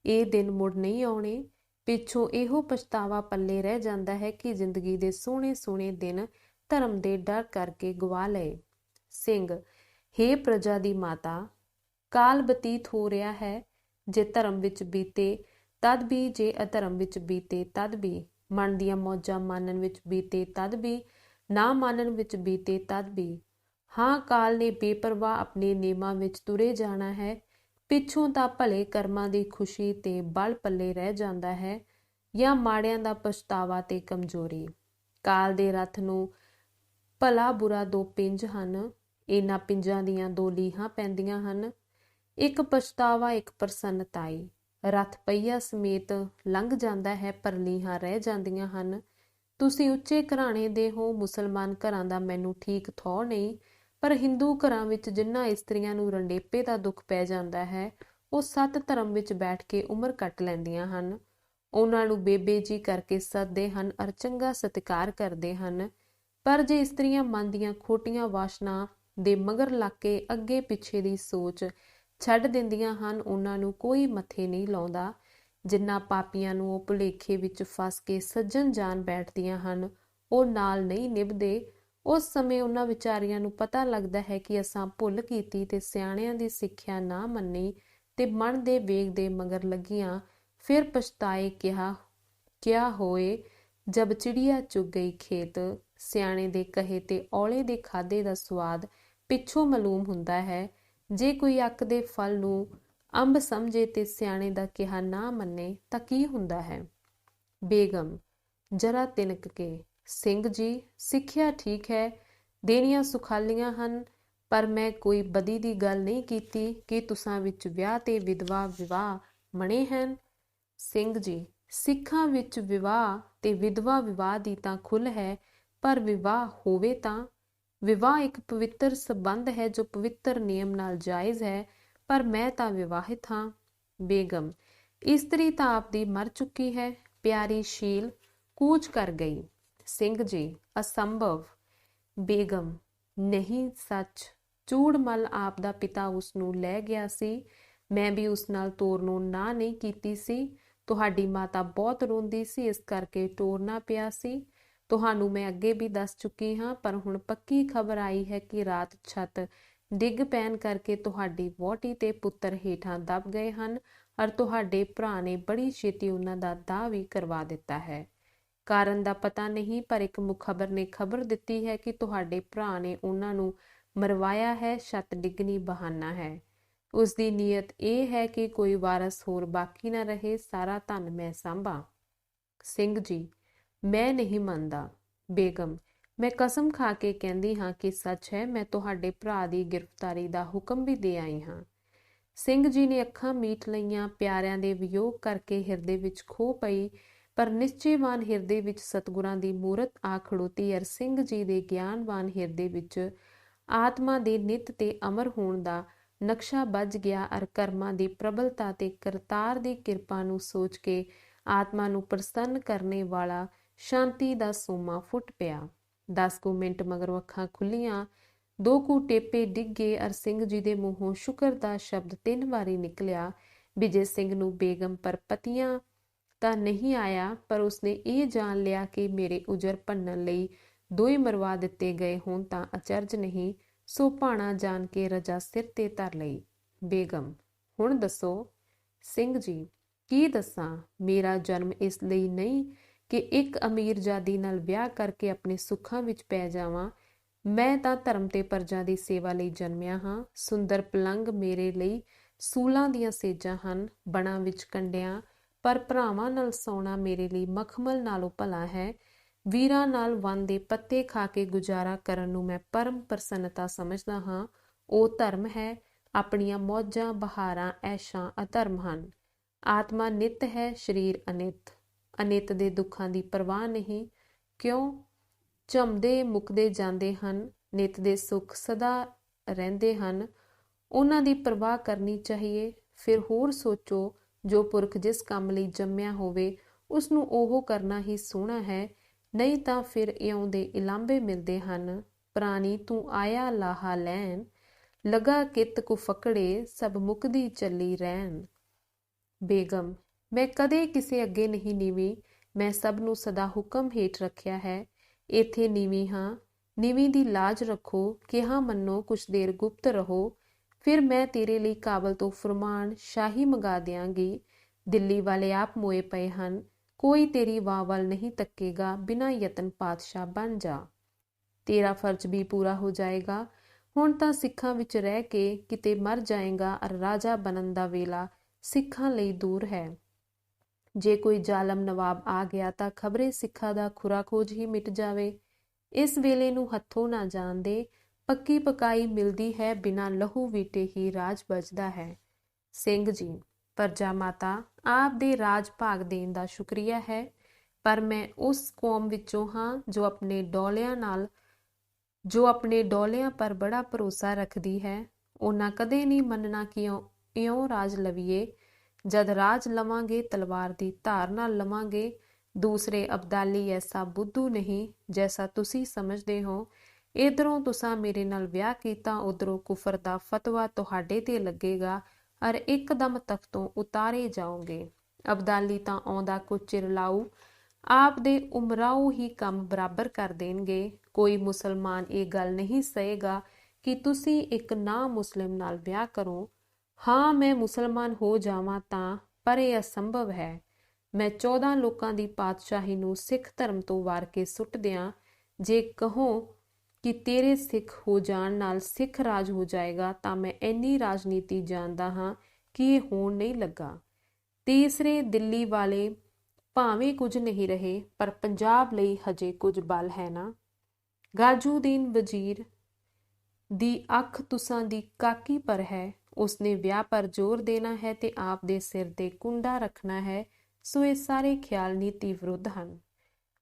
ਇਹ ਦਿਨ ਮੁੜ ਨਹੀਂ ਆਉਣੇ। ਪਿੱਛੋਂ ਇਹੋ ਪਛਤਾਵਾ ਪੱਲੇ ਰਹਿ ਜਾਂਦਾ ਹੈ ਕਿ ਜ਼ਿੰਦਗੀ ਦੇ ਸੋਹਣੇ ਸੋਹਣੇ ਦਿਨ ਧਰਮ ਦੇ ਡਰ ਕਰਕੇ ਗਵਾ ਲਏ। ਸਿੰਘ, ਹੇ ਪ੍ਰਜਾ ਦੀ ਮਾਤਾ, ਕਾਲ ਬਤੀਤ ਹੋ ਰਿਹਾ ਹੈ। ਜੇ ਧਰਮ ਵਿੱਚ ਬੀਤੇ ਤਦ ਵੀ, ਜੇ ਅਧਰਮ ਵਿੱਚ ਬੀਤੇ ਤਦ ਵੀ, ਮਨ ਦੀਆਂ ਮੌਜਾਂ ਮਾਨਣ ਵਿੱਚ ਬੀਤੇ ਤਦ ਵੀ, ਨਾ ਮਾਨਣ ਵਿੱਚ ਬੀਤੇ ਤਦ ਵੀ। ਹਾਂ, ਕਾਲ ਨੇ ਬੇਪਰਵਾਹ ਆਪਣੇ ਨੇਮਾਂ ਵਿੱਚ ਤੁਰੇ ਜਾਣਾ ਹੈ। ਪਿੱਛੋਂ ਤਾਂ ਭਲੇ ਕਰਮਾਂ ਦੀ ਖੁਸ਼ੀ ਤੇ ਬਲ ਪੱਲੇ ਰਹਿ ਜਾਂਦਾ ਹੈ, ਜਾਂ ਮਾੜਿਆਂ ਦਾ ਪਛਤਾਵਾ ਤੇ ਕਮਜ਼ੋਰੀ। ਕਾਲ ਦੇ ਰੱਥ ਨੂੰ ਭਲਾ ਬੁਰਾ ਦੋ ਪਿੰਜ ਹਨ। ਇਹਨਾਂ ਪਿੰਜਾਂ ਦੀਆਂ ਦੋ ਲੀਹਾਂ ਪੈਂਦੀਆਂ ਹਨ, ਇੱਕ ਪਛਤਾਵਾ, ਇੱਕ ਪ੍ਰਸੰਨਤਾਈ। ਰੱਥ ਪਹੀਆ ਸਮੇਤ ਲੰਘ ਜਾਂਦਾ ਹੈ, ਪਰ ਲੀਹਾਂ ਰਹਿ ਜਾਂਦੀਆਂ ਹਨ। ਤੁਸੀਂ ਉੱਚੇ ਘਰਾਣੇ ਦੇ ਹੋ, ਮੁਸਲਮਾਨ ਘਰਾਂ ਦਾ ਮੈਨੂੰ ਠੀਕ ਥਹੁ ਨਹੀਂ, ਪਰ ਹਿੰਦੂ ਘਰਾਂ ਵਿੱਚ ਜਿਨ੍ਹਾਂ ਇਸਤਰੀਆਂ ਨੂੰ ਰੰਡੇਪੇ ਦਾ ਦੁੱਖ ਪੈ ਜਾਂਦਾ ਹੈ, ਉਹ ਸੱਤ ਧਰਮ ਵਿੱਚ ਬੈਠ ਕੇ ਉਮਰ ਕੱਟ ਲੈਂਦੀਆਂ ਹਨ। ਉਹਨਾਂ ਨੂੰ ਬੇਬੇ ਜੀ ਕਰਕੇ ਸੱਦਦੇ ਹਨ ਅਰ ਚੰਗਾ ਸਤਿਕਾਰ ਕਰਦੇ ਹਨ, ਪਰ ਜੇ ਇਸਤਰੀਆਂ ਮਨ ਦੀਆਂ ਖੋਟੀਆਂ ਵਾਸ਼ਨਾ ਦੇ ਮਗਰ ਲੱਗ ਕੇ ਅੱਗੇ ਪਿੱਛੇ ਦੀ ਸੋਚ ਛੱਡ ਦਿੰਦੀਆਂ ਹਨ, ਉਹਨਾਂ ਨੂੰ ਕੋਈ ਮੱਥੇ ਨਹੀਂ ਲਾਉਂਦਾ। ਜਿਨ੍ਹਾਂ ਪਾਪੀਆਂ ਨੂੰ ਉਹ ਭੁਲੇਖੇ ਵਿੱਚ ਫਸ ਕੇ ਸੱਜਣ ਜਾਣ ਬੈਠਦੀਆਂ ਹਨ, ਉਹ ਨਾਲ ਨਹੀਂ ਨਿਭਦੇ। ਉਸ ਸਮੇਂ ਉਹਨਾਂ ਵਿਚਾਰੀਆਂ ਨੂੰ ਪਤਾ ਲੱਗਦਾ ਹੈ ਕਿ ਅਸਾਂ ਭੁੱਲ ਕੀਤੀ ਤੇ ਸਿਆਣਿਆਂ ਦੀ ਸਿੱਖਿਆ ਨਾ ਮੰਨੀ ਤੇ ਮਨ ਦੇ ਵੇਗ ਦੇ ਮਗਰ ਲੱਗੀਆਂ फिर पछताए क्या होए जब चिड़िया चुग गई खेत। ਸਿਆਣੇ ਦੇ ਕਹੇ ਤੇ ਔਲੇ ਦੇ ਖਾਧੇ ਦਾ ਸਵਾਦ ਪਿੱਛੋਂ ਮਾਲੂਮ ਹੁੰਦਾ ਹੈ। ਜੇ ਕੋਈ ਅੱਕ ਦੇ ਫਲ ਨੂੰ ਅੰਬ ਸਮਝੇ ਤੇ ਸਿਆਣੇ ਦਾ ਕਿਹਾ ਨਾ ਮੰਨੇ ਤਾਂ ਕੀ ਹੁੰਦਾ ਹੈ। ਬੇਗਮ ਜਰਾ ਤਿਨਕ ਕੇ, ਸਿੰਘ ਜੀ ਸਿੱਖਿਆ ਠੀਕ ਹੈ, ਦੇਣੀਆਂ ਸੁਖਾਲੀਆਂ ਹਨ, ਪਰ ਮੈਂ ਕੋਈ ਬਦੀ ਦੀ ਗੱਲ ਨਹੀਂ ਕੀਤੀ ਕਿ ਤੁਸਾਂ ਵਿੱਚ ਵਿਆਹ ਤੇ ਵਿਧਵਾ ਵਿਵਾਹ ਮਣੇ ਹਨ। ਸਿੰਘ ਜੀ ਸਿੱਖਾਂ ਵਿੱਚ ਵਿਵਾਹ ਤੇ ਵਿਧਵਾ ਵਿਵਾਹ ਦੀ ਤਾਂ ਖੁੱਲ੍ਹ ਹੈ, ਪਰ ਵਿਵਾਹ ਹੋਵੇ ਤਾਂ ਵਿਵਾਹ ਇੱਕ ਪਵਿੱਤਰ ਸੰਬੰਧ ਹੈ ਜੋ ਪਵਿੱਤਰ ਨਿਯਮ ਨਾਲ ਜਾਇਜ਼ ਹੈ, ਪਰ ਮੈਂ ਤਾਂ ਵਿਵਾਹਿਤ ਹਾਂ। ਬੇਗਮ ਇਸਤਰੀ ਤਾਂ ਆਪਦੀ ਮਰ ਚੁੱਕੀ ਹੈ, ਪਿਆਰੀ ਸ਼ੀਲ ਕੂਚ ਕਰ ਗਈ। ਸਿੰਘ ਜੀ ਅਸੰਭਵ। ਬੇਗਮ ਨਹੀਂ ਸੱਚ, ਚੂੜਮਲ ਆਪ ਦਾ ਪਿਤਾ ਉਸ ਨੂੰ ਲੈ ਗਿਆ ਸੀ, ਮੈਂ ਵੀ ਉਸ ਨਾਲ ਤੋਰਨੋਂ ਨਾ ਨਹੀਂ ਕੀਤੀ ਸੀ। ਤੁਹਾਡੀ ਮਾਤਾ ਬਹੁਤ ਰੋਂਦੀ ਸੀ, ਇਸ ਕਰਕੇ ਟੋਰਨਾ ਪਿਆ ਸੀ। ਤੁਹਾਨੂੰ ਮੈਂ ਅੱਗੇ ਵੀ ਦੱਸ ਚੁੱਕੀ ਹਾਂ, ਪਰ ਹੁਣ ਪੱਕੀ ਖਬਰ ਆਈ ਹੈ ਕਿ ਰਾਤ ਛੱਤ ਡਿੱਗ ਪੈਣ ਕਰਕੇ ਤੁਹਾਡੀ ਵਹੁਟੀ ਤੇ ਪੁੱਤਰ ਹੇਠਾਂ ਦਬ ਗਏ ਹਨ, ਔਰ ਤੁਹਾਡੇ ਭਰਾ ਨੇ ਬੜੀ ਛੇਤੀ ਉਹਨਾਂ ਦਾ ਦਾਹ ਵੀ ਕਰਵਾ ਦਿੱਤਾ ਹੈ। ਕਾਰਨ ਦਾ ਪਤਾ ਨਹੀਂ, ਪਰ ਇੱਕ ਮੁਖਬਰ ਨੇ ਖਬਰ ਦਿੱਤੀ ਹੈ ਕਿ ਤੁਹਾਡੇ ਭਰਾ ਨੇ ਉਹਨਾਂ ਨੂੰ ਮਰਵਾਇਆ ਹੈ। ਛੱਤ ਡਿੱਗਣੀ ਬਹਾਨਾ ਹੈ। ਉਸ ਦੀ ਨੀਅਤ ਇਹ ਹੈ ਕਿ ਕੋਈ ਵਾਰਸ ਹੋਰ ਬਾਕੀ ਨਾ ਰਹੇ, ਸਾਰਾ ਧਨ ਮੈਂ ਸਾਂਭਾਂ। ਸਿੰਘ ਜੀ ਮੈਂ ਨਹੀਂ ਮੰਨਦਾ। ਬੇਗਮ ਮੈਂ ਕਸਮ ਖਾ ਕੇ ਕਹਿੰਦੀ ਹਾਂ ਕਿ ਸੱਚ ਹੈ, ਮੈਂ ਤੁਹਾਡੇ ਭਰਾ ਦੀ ਗ੍ਰਿਫਤਾਰੀ ਦਾ ਹੁਕਮ ਵੀ ਦੇ ਆਈ ਹਾਂ। ਸਿੰਘ ਜੀ ਨੇ ਅੱਖਾਂ ਮੀਟ ਲਈਆਂ। ਪਿਆਰਿਆਂ ਦੇ ਵਿਯੋਗ ਕਰਕੇ ਹਿਰਦੇ ਵਿੱਚ ਖੋ ਪਈ, ਪਰ ਨਿਸ਼ਚੇਵਾਨ ਹਿਰਦੇ ਵਿੱਚ ਸਤਿਗੁਰਾਂ ਦੀ ਮੂਰਤ ਆ ਖੜੋਤੀ। ਅਰ ਸਿੰਘ ਜੀ ਦੇ ਗਿਆਨਵਾਨ ਹਿਰਦੇ ਵਿੱਚ ਆਤਮਾ ਦੇ ਨਿੱਤ ਤੇ ਅਮਰ ਹੋਣ ਦਾ ਨਕਸ਼ਾ ਬੱਝ ਗਿਆ, ਅਰ ਕਰਮਾਂ ਦੀ ਪ੍ਰਬਲਤਾ ਤੇ ਕਰਤਾਰ ਦੀ ਕਿਰਪਾ ਨੂੰ ਸੋਚ ਕੇ ਆਤਮਾ ਨੂੰ ਪ੍ਰਸੰਨ ਕਰਨੇ ਵਾਲਾ ਸ਼ਾਂਤੀ ਦਾ ਸੋਮਾ ਫੁੱਟ ਪਿਆ। 10 ਕੁ ਮਿੰਟ ਮਗਰੋਂ ਅੱਖਾਂ ਖੁੱਲੀਆਂ, 2 ਕੁ ਟੇਪੇ ਡਿੱਗੇ, ਅਰ ਸਿੰਘ ਜੀ ਦੇ ਮੂੰਹੋਂ ਸ਼ੁਕਰ ਦਾ ਸ਼ਬਦ 3 ਵਾਰੀ ਨਿਕਲਿਆ। ਵਿਜੇ ਸਿੰਘ ਨੂੰ ਬੇਗਮ ਪਰ ਪਤੀਆਂ ਤਾਂ ਨਹੀਂ ਆਇਆ, ਪਰ ਉਸਨੇ ਇਹ ਜਾਣ ਲਿਆ ਕਿ ਮੇਰੇ ਉਜਰ ਭੰਨਣ ਲਈ 2 ਹੀ ਮਰਵਾ ਦਿੱਤੇ ਗਏ ਹੋਣ ਤਾਂ ਅਚਰਜ ਨਹੀਂ, ਸੋ ਭਾਣਾ ਜਾਣ ਕੇ ਰਜਾ ਸਿਰ ਤੇ ਧਰ ਲਈ। ਬੇਗਮ ਹੁਣ ਦੱਸੋ। ਸਿੰਘ ਜੀ ਕੀ ਦੱਸਾਂ, ਮੇਰਾ ਜਨਮ ਇਸ ਲਈ ਨਹੀਂ ਕਿ ਇੱਕ ਅਮੀਰਜ਼ਾਦੀ ਨਾਲ ਵਿਆਹ ਕਰਕੇ ਆਪਣੇ ਸੁੱਖਾਂ ਵਿੱਚ ਪੈ ਜਾਵਾਂ। ਮੈਂ ਤਾਂ ਧਰਮ ਤੇ ਪਰਜਾ ਦੀ ਸੇਵਾ ਲਈ ਜਨਮਿਆ ਹਾਂ। ਸੁੰਦਰ ਪਲੰਗ ਮੇਰੇ ਲਈ ਸੂਲਾਂ ਦੀਆਂ ਸੇਜਾਂ ਹਨ, ਬਣਾ ਵਿੱਚ ਕੰਡਿਆਂ, ਪਰ ਭਰਾਵਾਂ ਨਾਲ ਸੌਣਾ ਮੇਰੇ ਲਈ ਮਖਮਲ ਨਾਲੋਂ ਭਲਾ ਹੈ। ਵੀਰਾਂ ਨਾਲ ਵਨ ਦੇ ਪੱਤੇ ਖਾ ਕੇ ਗੁਜ਼ਾਰਾ ਕਰਨ ਨੂੰ ਮੈਂ ਪਰਮ ਪ੍ਰਸੰਨਤਾ ਸਮਝਦਾ ਹਾਂ। ਉਹ ਧਰਮ ਹੈ। ਆਪਣੀਆਂ ਮੌਜਾਂ ਬਹਾਰਾਂ ਐਸ਼ਾਂ ਅਧਰਮ ਹਨ। ਆਤਮਾ ਨਿੱਤ ਹੈ, ਸਰੀਰ ਅਨਿੱਤ। ਅਨਿੱਤ ਦੇ ਦੁੱਖਾਂ ਦੀ ਪਰਵਾਹ ਨਹੀਂ। ਕਿਉਂ? ਝੰਮਦੇ ਮੁੱਕਦੇ ਜਾਂਦੇ ਹਨ। ਨਿੱਤ ਦੇ ਸੁੱਖ ਸਦਾ ਰਹਿੰਦੇ ਹਨ, ਉਹਨਾਂ ਦੀ ਪਰਵਾਹ ਕਰਨੀ ਚਾਹੀਏ। ਫਿਰ ਹੋਰ ਸੋਚੋ, ਜੋ ਪੁਰਖ ਜਿਸ ਕੰਮ ਲਈ ਜੰਮਿਆ ਹੋਵੇ ਉਸ ਨੂੰ ਉਹ ਕਰਨਾ ਹੀ ਸੋਹਣਾ ਹੈ, ਨਹੀਂ ਤਾਂ ਫਿਰ ਇਉਂ ਦੇ ਇਲਾਂਬੇ ਮਿਲਦੇ ਹਨ। ਪ੍ਰਾਣੀ ਤੂੰ ਆਇਆ ਲਾਹਾ ਲੈਣ, ਲਗਾ ਕਿਤ ਕੁ ਫਕੜੇ, ਸਭ ਮੁਕਦੀ ਚੱਲੀ ਰਹਿਣ। ਬੇਗਮ ਮੈਂ ਕਦੇ ਕਿਸੇ ਅੱਗੇ ਨਹੀਂ ਨੀਵੀਂ, ਮੈਂ ਸਭ ਨੂੰ ਸਦਾ ਹੁਕਮ ਹੇਠ ਰੱਖਿਆ ਹੈ। ਇੱਥੇ ਨੀਵੀਂ ਹਾਂ, ਨੀਵੀਂ ਦੀ ਲਾਜ ਰੱਖੋ। ਕਿਹਾ ਮੰਨੋ, ਕੁਛ ਦੇਰ ਗੁਪਤ ਰਹੋ, ਫਿਰ ਮੈਂ ਤੇਰੇ ਲਈ ਕਾਬਲ ਤੋਂ ਫਰਮਾਨ ਸ਼ਾਹੀ ਮੰਗਾ ਦਿਆਂਗੀ। ਦਿੱਲੀ ਵਾਲੇ ਆਪ ਮੋਏ ਪਏ ਹਨ, ਕੋਈ ਤੇਰੀ ਵਾਹ ਵੱਲ ਨਹੀਂ ਤੱਕੇਗਾ। ਬਿਨਾਂ ਯਤਨ ਪਾਤਸ਼ਾਹ ਬਣ ਜਾ, ਤੇਰਾ ਫਰਜ਼ ਵੀ ਪੂਰਾ ਹੋ ਜਾਏਗਾ। ਹੁਣ ਤਾਂ ਸਿੱਖਾਂ ਵਿੱਚ ਰਹਿ ਕੇ ਕਿਤੇ ਮਰ ਜਾਏਗਾ, ਅਰ ਰਾਜਾ ਬਣਨ ਦਾ ਵੇਲਾ ਸਿੱਖਾਂ ਲਈ ਦੂਰ ਹੈ। ਜੇ ਕੋਈ ਜ਼ਾਲਮ ਨਵਾਬ ਆ ਗਿਆ ਤਾਂ ਖਬਰੇ ਸਿੱਖਾਂ ਦਾ ਖੁਰਾ ਖੋਜ ਹੀ ਮਿਟ ਜਾਵੇ। ਇਸ ਵੇਲੇ ਨੂੰ ਹੱਥੋਂ ਨਾ ਜਾਣ ਦੇ, ਪੱਕੀ ਪਕਾਈ ਮਿਲਦੀ ਹੈ, ਬਿਨਾਂ ਲਹੂ ਵੀਟੇ ਹੀ ਰਾਜ ਬਚਦਾ ਹੈ। ਸਿੰਘ ਜੀ ਪਰਜਾ ਮਾਤਾ ਆਪ ਦੇ ਰਾਜ ਭਾਗ ਦੇਣ ਦਾ ਸ਼ੁਕਰੀਆ ਹੈ, ਪਰ ਮੈਂ ਉਸ ਕੌਮ ਵਿੱਚੋਂ ਹਾਂ ਜੋ ਆਪਣੇ ਡੋਲਿਆਂ ਪਰ ਬੜਾ ਭਰੋਸਾ ਰੱਖਦੀ ਹੈ। ਉਹਨਾਂ ਕਦੇ ਨਹੀਂ ਮੰਨਣਾ ਕਿ ਇਉਂ ਰਾਜ ਲਵੀਏ। ਜਦ ਰਾਜ ਲਵਾਂਗੇ ਤਲਵਾਰ ਦੀ ਧਾਰ ਨਾਲ ਲਵਾਂਗੇ। ਦੂਸਰੇ ਅਬਦਾਲੀ ਐਸਾ ਬੁੱਧੂ ਨਹੀਂ ਜੈਸਾ ਤੁਸੀਂ ਸਮਝਦੇ ਹੋ। ਇੱਧਰੋਂ ਤੁਸਾਂ ਮੇਰੇ ਨਾਲ ਵਿਆਹ ਕੀਤਾ, ਉੱਧਰੋਂ ਕੁਫਰ ਦਾ ਫਤਵਾ ਤੁਹਾਡੇ ਤੇ ਲੱਗੇਗਾ, ਅਰ ਇੱਕਦਮ ਤਖਤੋਂ ਉਤਾਰੇ ਜਾਓਗੇ। ਅਬਦਾਲੀ ਤਾਂ ਆਉਂਦਾ ਕੁਝ ਚਿਰ ਲਾਊ, ਆਪ ਦੇ ਉਮਰਾਊ ਹੀ ਕੰਮ ਬਰਾਬਰ ਕਰ ਦੇਣਗੇ। ਕੋਈ ਮੁਸਲਮਾਨ ਇਹ ਗੱਲ ਨਹੀਂ ਸਹੇਗਾ ਕਿ ਤੁਸੀਂ ਇੱਕ ਨਾ ਮੁਸਲਿਮ ਨਾਲ ਵਿਆਹ ਕਰੋ। ਹਾਂ ਮੈਂ ਮੁਸਲਮਾਨ ਹੋ ਜਾਵਾਂ ਤਾਂ ਪਰ ਇਹ ਅਸੰਭਵ ਹੈ। ਮੈਂ 14 ਲੋਕਾਂ ਦੀ ਪਾਤਸ਼ਾਹੀ ਨੂੰ ਸਿੱਖ ਧਰਮ ਤੋਂ ਵਾਰ ਕੇ ਸੁੱਟ ਦਿਆਂ। ਜੇ ਕਹੋ ਕਿ ਤੇਰੇ ਸਿੱਖ ਹੋ ਜਾਣ ਨਾਲ ਸਿੱਖ ਰਾਜ ਹੋ ਜਾਏਗਾ, ਤਾਂ ਮੈਂ ਇੰਨੀ ਰਾਜਨੀਤੀ ਜਾਣਦਾ ਹਾਂ ਕਿ ਇਹ ਹੋਣ ਨਹੀਂ ਲੱਗਾ। ਤੀਸਰੇ ਦਿੱਲੀ ਵਾਲੇ ਭਾਵੇਂ ਕੁਝ ਨਹੀਂ ਰਹੇ, ਪਰ ਪੰਜਾਬ ਲਈ ਹਜੇ ਕੁਝ ਬਲ ਹੈ ਨਾ। ਗਾਜੂਦੀਨ ਵਜ਼ੀਰ ਦੀ ਅੱਖ ਤੁਸਾਂ ਦੀ ਕਾਕੀ ਪਰ ਹੈ। ਉਸਨੇ ਵਿਆਹ ਪਰ ਜ਼ੋਰ ਦੇਣਾ ਹੈ ਤੇ ਆਪ ਦੇ ਸਿਰ ਤੇ ਕੁੰਡਾ ਰੱਖਣਾ ਹੈ। ਸੋ ਇਹ ਸਾਰੇ ਖਿਆਲ ਨੀਤੀ ਵਿਰੁੱਧ ਹਨ।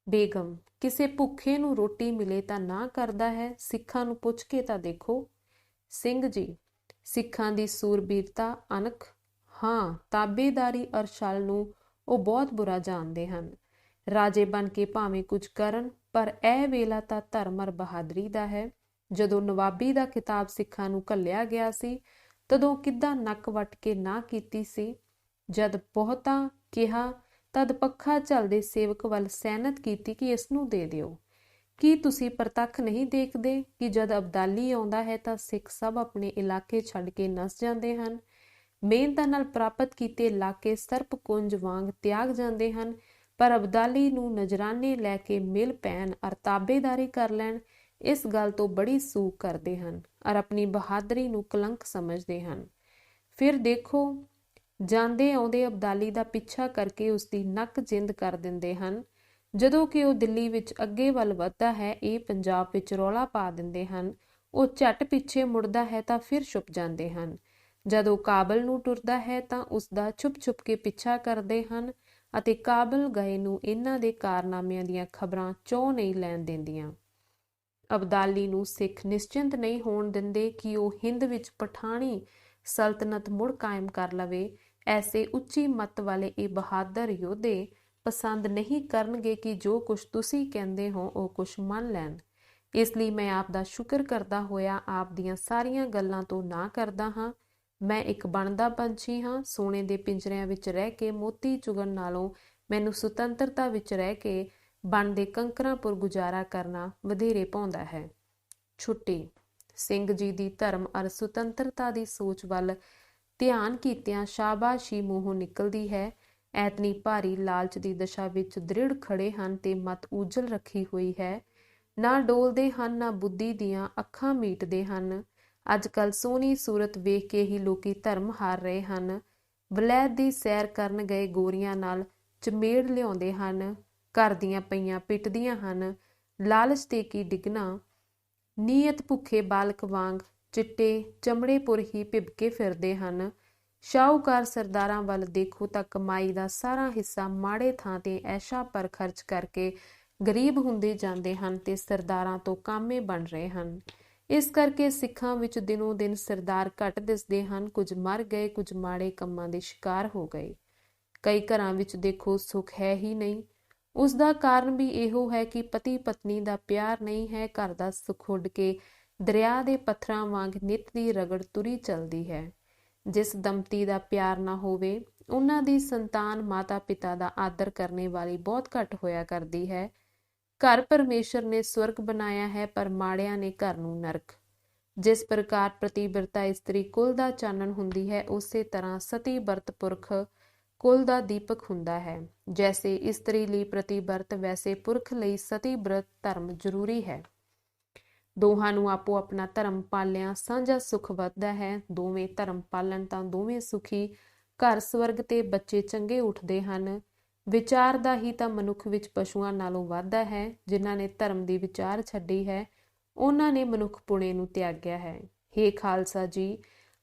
ਬੇਗਮ ਕਿਸੇ ਭੁੱਖੇ ਨੂੰ ਰੋਟੀ ਮਿਲੇ ਤਾਂ ਨਾ ਕਰਦਾ ਹੈ। ਸਿੱਖਾਂ ਨੂੰ ਪੁੱਛ ਕੇ ਤਾਂ ਦੇਖੋ। ਸਿੰਘ ਜੀ, ਸਿੱਖਾਂ ਦੀ ਸੂਰਬੀਰਤਾ ਅਣਖ, ਹਾਂ, ਤਾਬੇਦਾਰੀ ਅਰ ਛਲ ਨੂੰ ਉਹ ਬਹੁਤ ਬੁਰਾ ਜਾਣਦੇ ਹਨ। ਰਾਜੇ ਬਣ ਕੇ ਭਾਵੇਂ ਕੁਝ ਕਰਨ, ਪਰ ਇਹ ਵੇਲਾ ਤਾਂ ਧਰਮ ਅਰ ਬਹਾਦਰੀ ਦਾ ਹੈ। ਜਦੋਂ ਨਵਾਬੀ ਦਾ ਖਿਤਾਬ ਸਿੱਖਾਂ ਨੂੰ ਘੱਲਿਆ ਗਿਆ ਸੀ, ਤਦੋਂ ਕਿੱਦਾਂ ਨੱਕ ਵੱਟ ਕੇ ਨਾ ਕੀਤੀ ਸੀ। ਜਦ ਬਹੁਤਾ ਕਿਹਾ, ਤਦ ਪੱਖਾ ਝੱਲਦੇ ਸੇਵਕ ਵੱਲ ਸੈਨਤ ਕੀਤੀ ਕਿ ਇਸ ਨੂੰ ਦੇ ਦਿਓ। ਕੀ ਤੁਸੀਂ ਪ੍ਰਤੱਖ ਨਹੀਂ ਦੇਖਦੇ ਕਿ ਜਦ ਅਬਦਾਲੀ ਆਉਂਦਾ ਹੈ ਤਾਂ ਸਿੱਖ ਸਭ ਆਪਣੇ ਇਲਾਕੇ ਛੱਡ ਕੇ ਨੱਸ ਜਾਂਦੇ ਹਨ। ਮਿਹਨਤਾਂ ਨਾਲ ਪ੍ਰਾਪਤ ਕੀਤੇ ਇਲਾਕੇ ਸਰਪ-ਕੁੰਜ ਵਾਂਗ ਤਿਆਗ ਜਾਂਦੇ ਹਨ, ਪਰ ਅਬਦਾਲੀ ਨੂੰ ਨਜ਼ਰਾਨੇ ਲੈ ਕੇ ਮਿਲ ਪੈਣ ਅਰ ਤਾਬੇਦਾਰੀ ਕਰ ਲੈਣ, ਇਸ ਗੱਲ ਤੋਂ ਬੜੀ ਸੂਗ ਕਰਦੇ ਹਨ ਅਰ ਆਪਣੀ ਬਹਾਦਰੀ ਨੂੰ ਕਲੰਕ ਸਮਝਦੇ ਹਨ। ਫਿਰ ਦੇਖੋ, ਜਾਂਦੇ ਆਉਂਦੇ ਅਬਦਾਲੀ ਦਾ ਪਿੱਛਾ ਕਰਕੇ ਉਸਦੀ ਨੱਕ ਜਿੰਦ ਕਰ ਦਿੰਦੇ ਹਨ। ਜਦੋਂ ਕਿ ਉਹ ਦਿੱਲੀ ਵਿੱਚ ਅੱਗੇ ਵੱਲ ਵੱਧਦਾ ਹੈ, ਇਹ ਪੰਜਾਬ ਵਿੱਚ ਰੌਲਾ ਪਾ ਦਿੰਦੇ ਹਨ। ਉਹ ਝੱਟ ਪਿੱਛੇ ਮੁੜਦਾ ਹੈ ਤਾਂ ਫਿਰ ਛੁਪ ਜਾਂਦੇ ਹਨ। ਜਦ ਉਹ ਕਾਬਲ ਨੂੰ ਟੁਰਦਾ ਹੈ ਤਾਂ ਉਸਦਾ ਛੁਪ-ਛੁਪ ਕੇ ਪਿੱਛਾ ਕਰਦੇ ਹਨ ਅਤੇ ਕਾਬਲ ਗਏ ਨੂੰ ਇਹਨਾਂ ਦੇ ਕਾਰਨਾਮਿਆਂ ਦੀਆਂ ਖਬਰਾਂ ਚੋਂ ਨਹੀਂ ਲੈਣ ਦਿੰਦੀਆਂ। ਅਬਦਾਲੀ ਨੂੰ ਸਿੱਖ ਨਿਸ਼ਚਿੰਤ ਨਹੀਂ ਹੋਣ ਦਿੰਦੇ ਕਿ ਉਹ ਹਿੰਦ ਵਿੱਚ ਪਠਾਣੀ ਸਲਤਨਤ ਮੁੜ ਕਾਇਮ ਕਰ ਲਵੇ। ਐਸੇ ਉੱਚੀ ਮੱਤ ਵਾਲੇ ਇਹ ਬਹਾਦਰ ਯੋਧੇ ਪਸੰਦ ਨਹੀਂ ਕਰਨਗੇ ਕਿ ਜੋ ਕੁਛ ਤੁਸੀਂ ਕਹਿੰਦੇ ਹੋ ਉਹ ਕੁਛ ਮੰਨ ਲੈਣ। ਇਸ ਲਈ ਮੈਂ ਆਪ ਦਾ ਸ਼ੁਕਰ ਕਰਦਾ ਹੋਇਆ ਆਪ ਦੀਆਂ ਸਾਰੀਆਂ ਗੱਲਾਂ ਤੋਂ ਨਾ ਕਰਦਾ ਹਾਂ। ਮੈਂ ਇੱਕ ਬਣਦਾ ਪੰਛੀ ਹਾਂ। ਸੋਨੇ ਦੇ ਪਿੰਜਰਿਆਂ ਵਿੱਚ ਰਹਿ ਕੇ ਮੋਤੀ ਚੁਗਣ ਨਾਲੋਂ ਮੈਨੂੰ ਸੁਤੰਤਰਤਾ ਵਿੱਚ ਰਹਿ ਕੇ ਬਣ ਦੇ ਕੰਕਰਾਂ ਪੁਰ ਗੁਜ਼ਾਰਾ ਕਰਨਾ ਵਧੇਰੇ ਭਾਉਂਦਾ ਹੈ। ਛੁੱਟੀ। ਸਿੰਘ ਜੀ ਦੀ ਧਰਮ ਅਰ ਸੁਤੰਤਰਤਾ ਦੀ ਸੋਚ ਵੱਲ ਧਿਆਨ ਕੀਤਿਆਂ ਸ਼ਾਬਾਸ਼ੀ ਮੂੰਹੋਂ ਨਿਕਲਦੀ ਹੈ। ਐਤਨੀ ਭਾਰੀ ਲਾਲਚ ਦੀ ਦਸ਼ਾ ਵਿੱਚ ਦ੍ਰਿੜ ਖੜੇ ਹਨ ਤੇ ਮਤ ਉਜਲ ਰੱਖੀ ਹੋਈ ਹੈ। ਨਾ ਡੋਲਦੇ ਹਨ, ਨਾ ਬੁੱਧੀ ਦੀਆਂ ਅੱਖਾਂ ਮੀਟਦੇ ਹਨ। ਅੱਜ ਕੱਲ੍ਹ ਸੋਹਣੀ ਸੂਰਤ ਵੇਖ ਕੇ ਹੀ ਲੋਕੀ ਧਰਮ ਹਾਰ ਰਹੇ ਹਨ। ਵਲੈਤ ਦੀ ਸੈਰ ਕਰਨ ਗਏ ਗੋਰੀਆਂ ਨਾਲ ਚਮੇੜ ਲਿਆਉਂਦੇ ਹਨ। ਘਰ ਦੀਆਂ ਪਈਆਂ ਪਿੱਟਦੀਆਂ ਹਨ। ਲਾਲਚ ਤੇ ਕੀ ਡਿੱਗਣਾ। ਨੀਅਤ ਭੁੱਖੇ ਬਾਲਕ ਵਾਂਗ ਚਿੱਟੇ ਚਮੜੇ ਪੁਰ ਹੀ ਭਿਬਕੇ ਫਿਰਦੇ ਹਨ। ਸ਼ਾਹੂਕਾਰ ਸਰਦਾਰਾਂ ਵੱਲ ਦੇਖੋ ਤਾਂ ਕਮਾਈ ਦਾ ਸਾਰਾ ਹਿੱਸਾ ਮਾੜੇ ਥਾਂ ਤੇ ਐਸ਼ਾ ਪਰ ਖਰਚ ਕਰਕੇ ਗਰੀਬ ਹੁੰਦੇ ਜਾਂਦੇ ਹਨ ਤੇ ਸਰਦਾਰਾਂ ਤੋਂ ਕਾਮੇ ਬਣ ਰਹੇ ਹਨ। ਇਸ ਕਰਕੇ ਸਿੱਖਾਂ ਵਿੱਚ ਦਿਨੋਂ ਦਿਨ ਸਰਦਾਰ ਘੱਟ ਦਿਸਦੇ ਹਨ। ਕੁਝ ਮਰ ਗਏ, ਕੁਝ ਮਾੜੇ ਕੰਮਾਂ ਦੇ ਸ਼ਿਕਾਰ ਹੋ ਗਏ। ਕਈ ਘਰਾਂ ਵਿੱਚ ਦੇਖੋ ਸੁੱਖ ਹੈ ਹੀ ਨਹੀਂ। ਉਸ ਦਾ ਕਾਰਨ ਵੀ ਇਹੋ ਹੈ ਕਿ ਪਤੀ ਪਤਨੀ ਦਾ ਪਿਆਰ ਨਹੀਂ ਹੈ। ਘਰ ਦਾ ਸੁੱਖ ਉੱਡ ਕੇ ਦਰਿਆ ਦੇ ਪੱਥਰਾਂ ਵਾਂਗ ਨਿੱਤ ਦੀ ਰਗੜ ਤੁਰੀ ਚੱਲਦੀ ਹੈ। ਜਿਸ ਦੰਪਤੀ ਦਾ ਪਿਆਰ ਨਾ ਹੋਵੇ, ਉਹਨਾਂ ਦੀ ਸੰਤਾਨ ਮਾਤਾ ਪਿਤਾ ਦਾ ਆਦਰ ਕਰਨੇ ਵਾਲੀ ਬਹੁਤ ਘੱਟ ਹੋਇਆ ਕਰਦੀ ਹੈ। ਘਰ ਪਰਮੇਸ਼ਰ ਨੇ ਸਵਰਗ ਬਣਾਇਆ ਹੈ, ਪਰ ਮਾੜਿਆਂ ਨੇ ਘਰ ਨੂੰ ਨਰਕ। ਜਿਸ ਪ੍ਰਕਾਰ ਪ੍ਰਤੀਬਰਤਾ ਇਸਤਰੀ ਕੁਲ ਦਾ ਚਾਨਣ ਹੁੰਦੀ ਹੈ, ਉਸੇ ਤਰ੍ਹਾਂ ਸਤੀ ਵਰਤ ਪੁਰਖ ਕੁਲ ਦਾ ਦੀਪਕ ਹੁੰਦਾ ਹੈ। ਜੈਸੇ ਇਸਤਰੀ ਲਈ ਪ੍ਰਤੀਬਰਤ, ਵੈਸੇ ਪੁਰਖ ਲਈ ਸਤੀ ਵਰਤ ਧਰਮ ਜ਼ਰੂਰੀ ਹੈ। ਦੋਹਾਂ ਨੂੰ ਆਪੋ ਆਪਣਾ ਧਰਮ ਪਾਲਿਆਂ ਸਾਂਝਾ ਸੁੱਖ ਵੱਧਦਾ ਹੈ। ਦੋਵੇਂ ਧਰਮ ਪਾਲਣ ਤਾਂ ਦੋਵੇਂ ਸੁਖੀ, ਘਰ ਸਵਰਗ ਤੇ ਬੱਚੇ ਚੰਗੇ ਉੱਠਦੇ ਹਨ। ਵਿਚਾਰ ਦਾ ਹੀ ਤਾਂ ਮਨੁੱਖ ਵਿੱਚ ਪਸ਼ੂਆਂ ਨਾਲੋਂ ਵਾਧਾ ਹੈ। ਜਿਨ੍ਹਾਂ ਨੇ ਧਰਮ ਦੀ ਵਿਚਾਰ ਛੱਡੀ ਹੈ, ਉਹਨਾਂ ਨੇ ਮਨੁੱਖ ਪੁਣੇ ਨੂੰ ਤਿਆਗਿਆ ਹੈ। ਹੇ ਖਾਲਸਾ ਜੀ,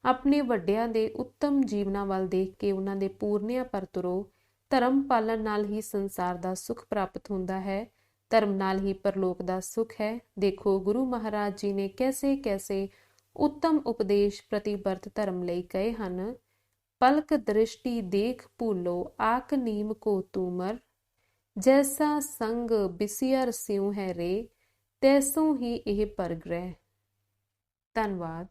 ਆਪਣੇ ਵੱਡਿਆਂ ਦੇ ਉੱਤਮ ਜੀਵਨਾਂ ਵੱਲ ਦੇਖ ਕੇ ਉਹਨਾਂ ਦੇ ਪੂਰਨਿਆਂ ਪਰ ਤੁਰੋ। ਧਰਮ ਪਾਲਣ ਨਾਲ ਹੀ ਸੰਸਾਰ ਦਾ ਸੁੱਖ ਪ੍ਰਾਪਤ ਹੁੰਦਾ ਹੈ। ਧਰਮ ਨਾਲ ਹੀ ਪਰਲੋਕ ਦਾ ਸੁੱਖ ਹੈ। ਦੇਖੋ, ਗੁਰੂ ਮਹਾਰਾਜ ਜੀ ਨੇ ਕੈਸੇ ਕੈਸੇ ਉੱਤਮ ਉਪਦੇਸ਼ ਪ੍ਰਤੀਬਰਤ ਧਰਮ ਲਈ ਕਹੇ ਹਨ। ਪਲਕ ਦ੍ਰਿਸ਼ਟੀ ਦੇਖ ਭੂਲੋ, ਆਕ ਨੀਮ ਕੋ ਤੂਮਰ, ਜੈਸਾ ਸੰਗ ਬਿਸਿਅਰ ਸਿਉ ਹੈ ਰੇ, ਤੈਸੋਂ ਹੀ ਇਹ ਪਰਗ੍ਰਹਿ। ਧੰਨਵਾਦ।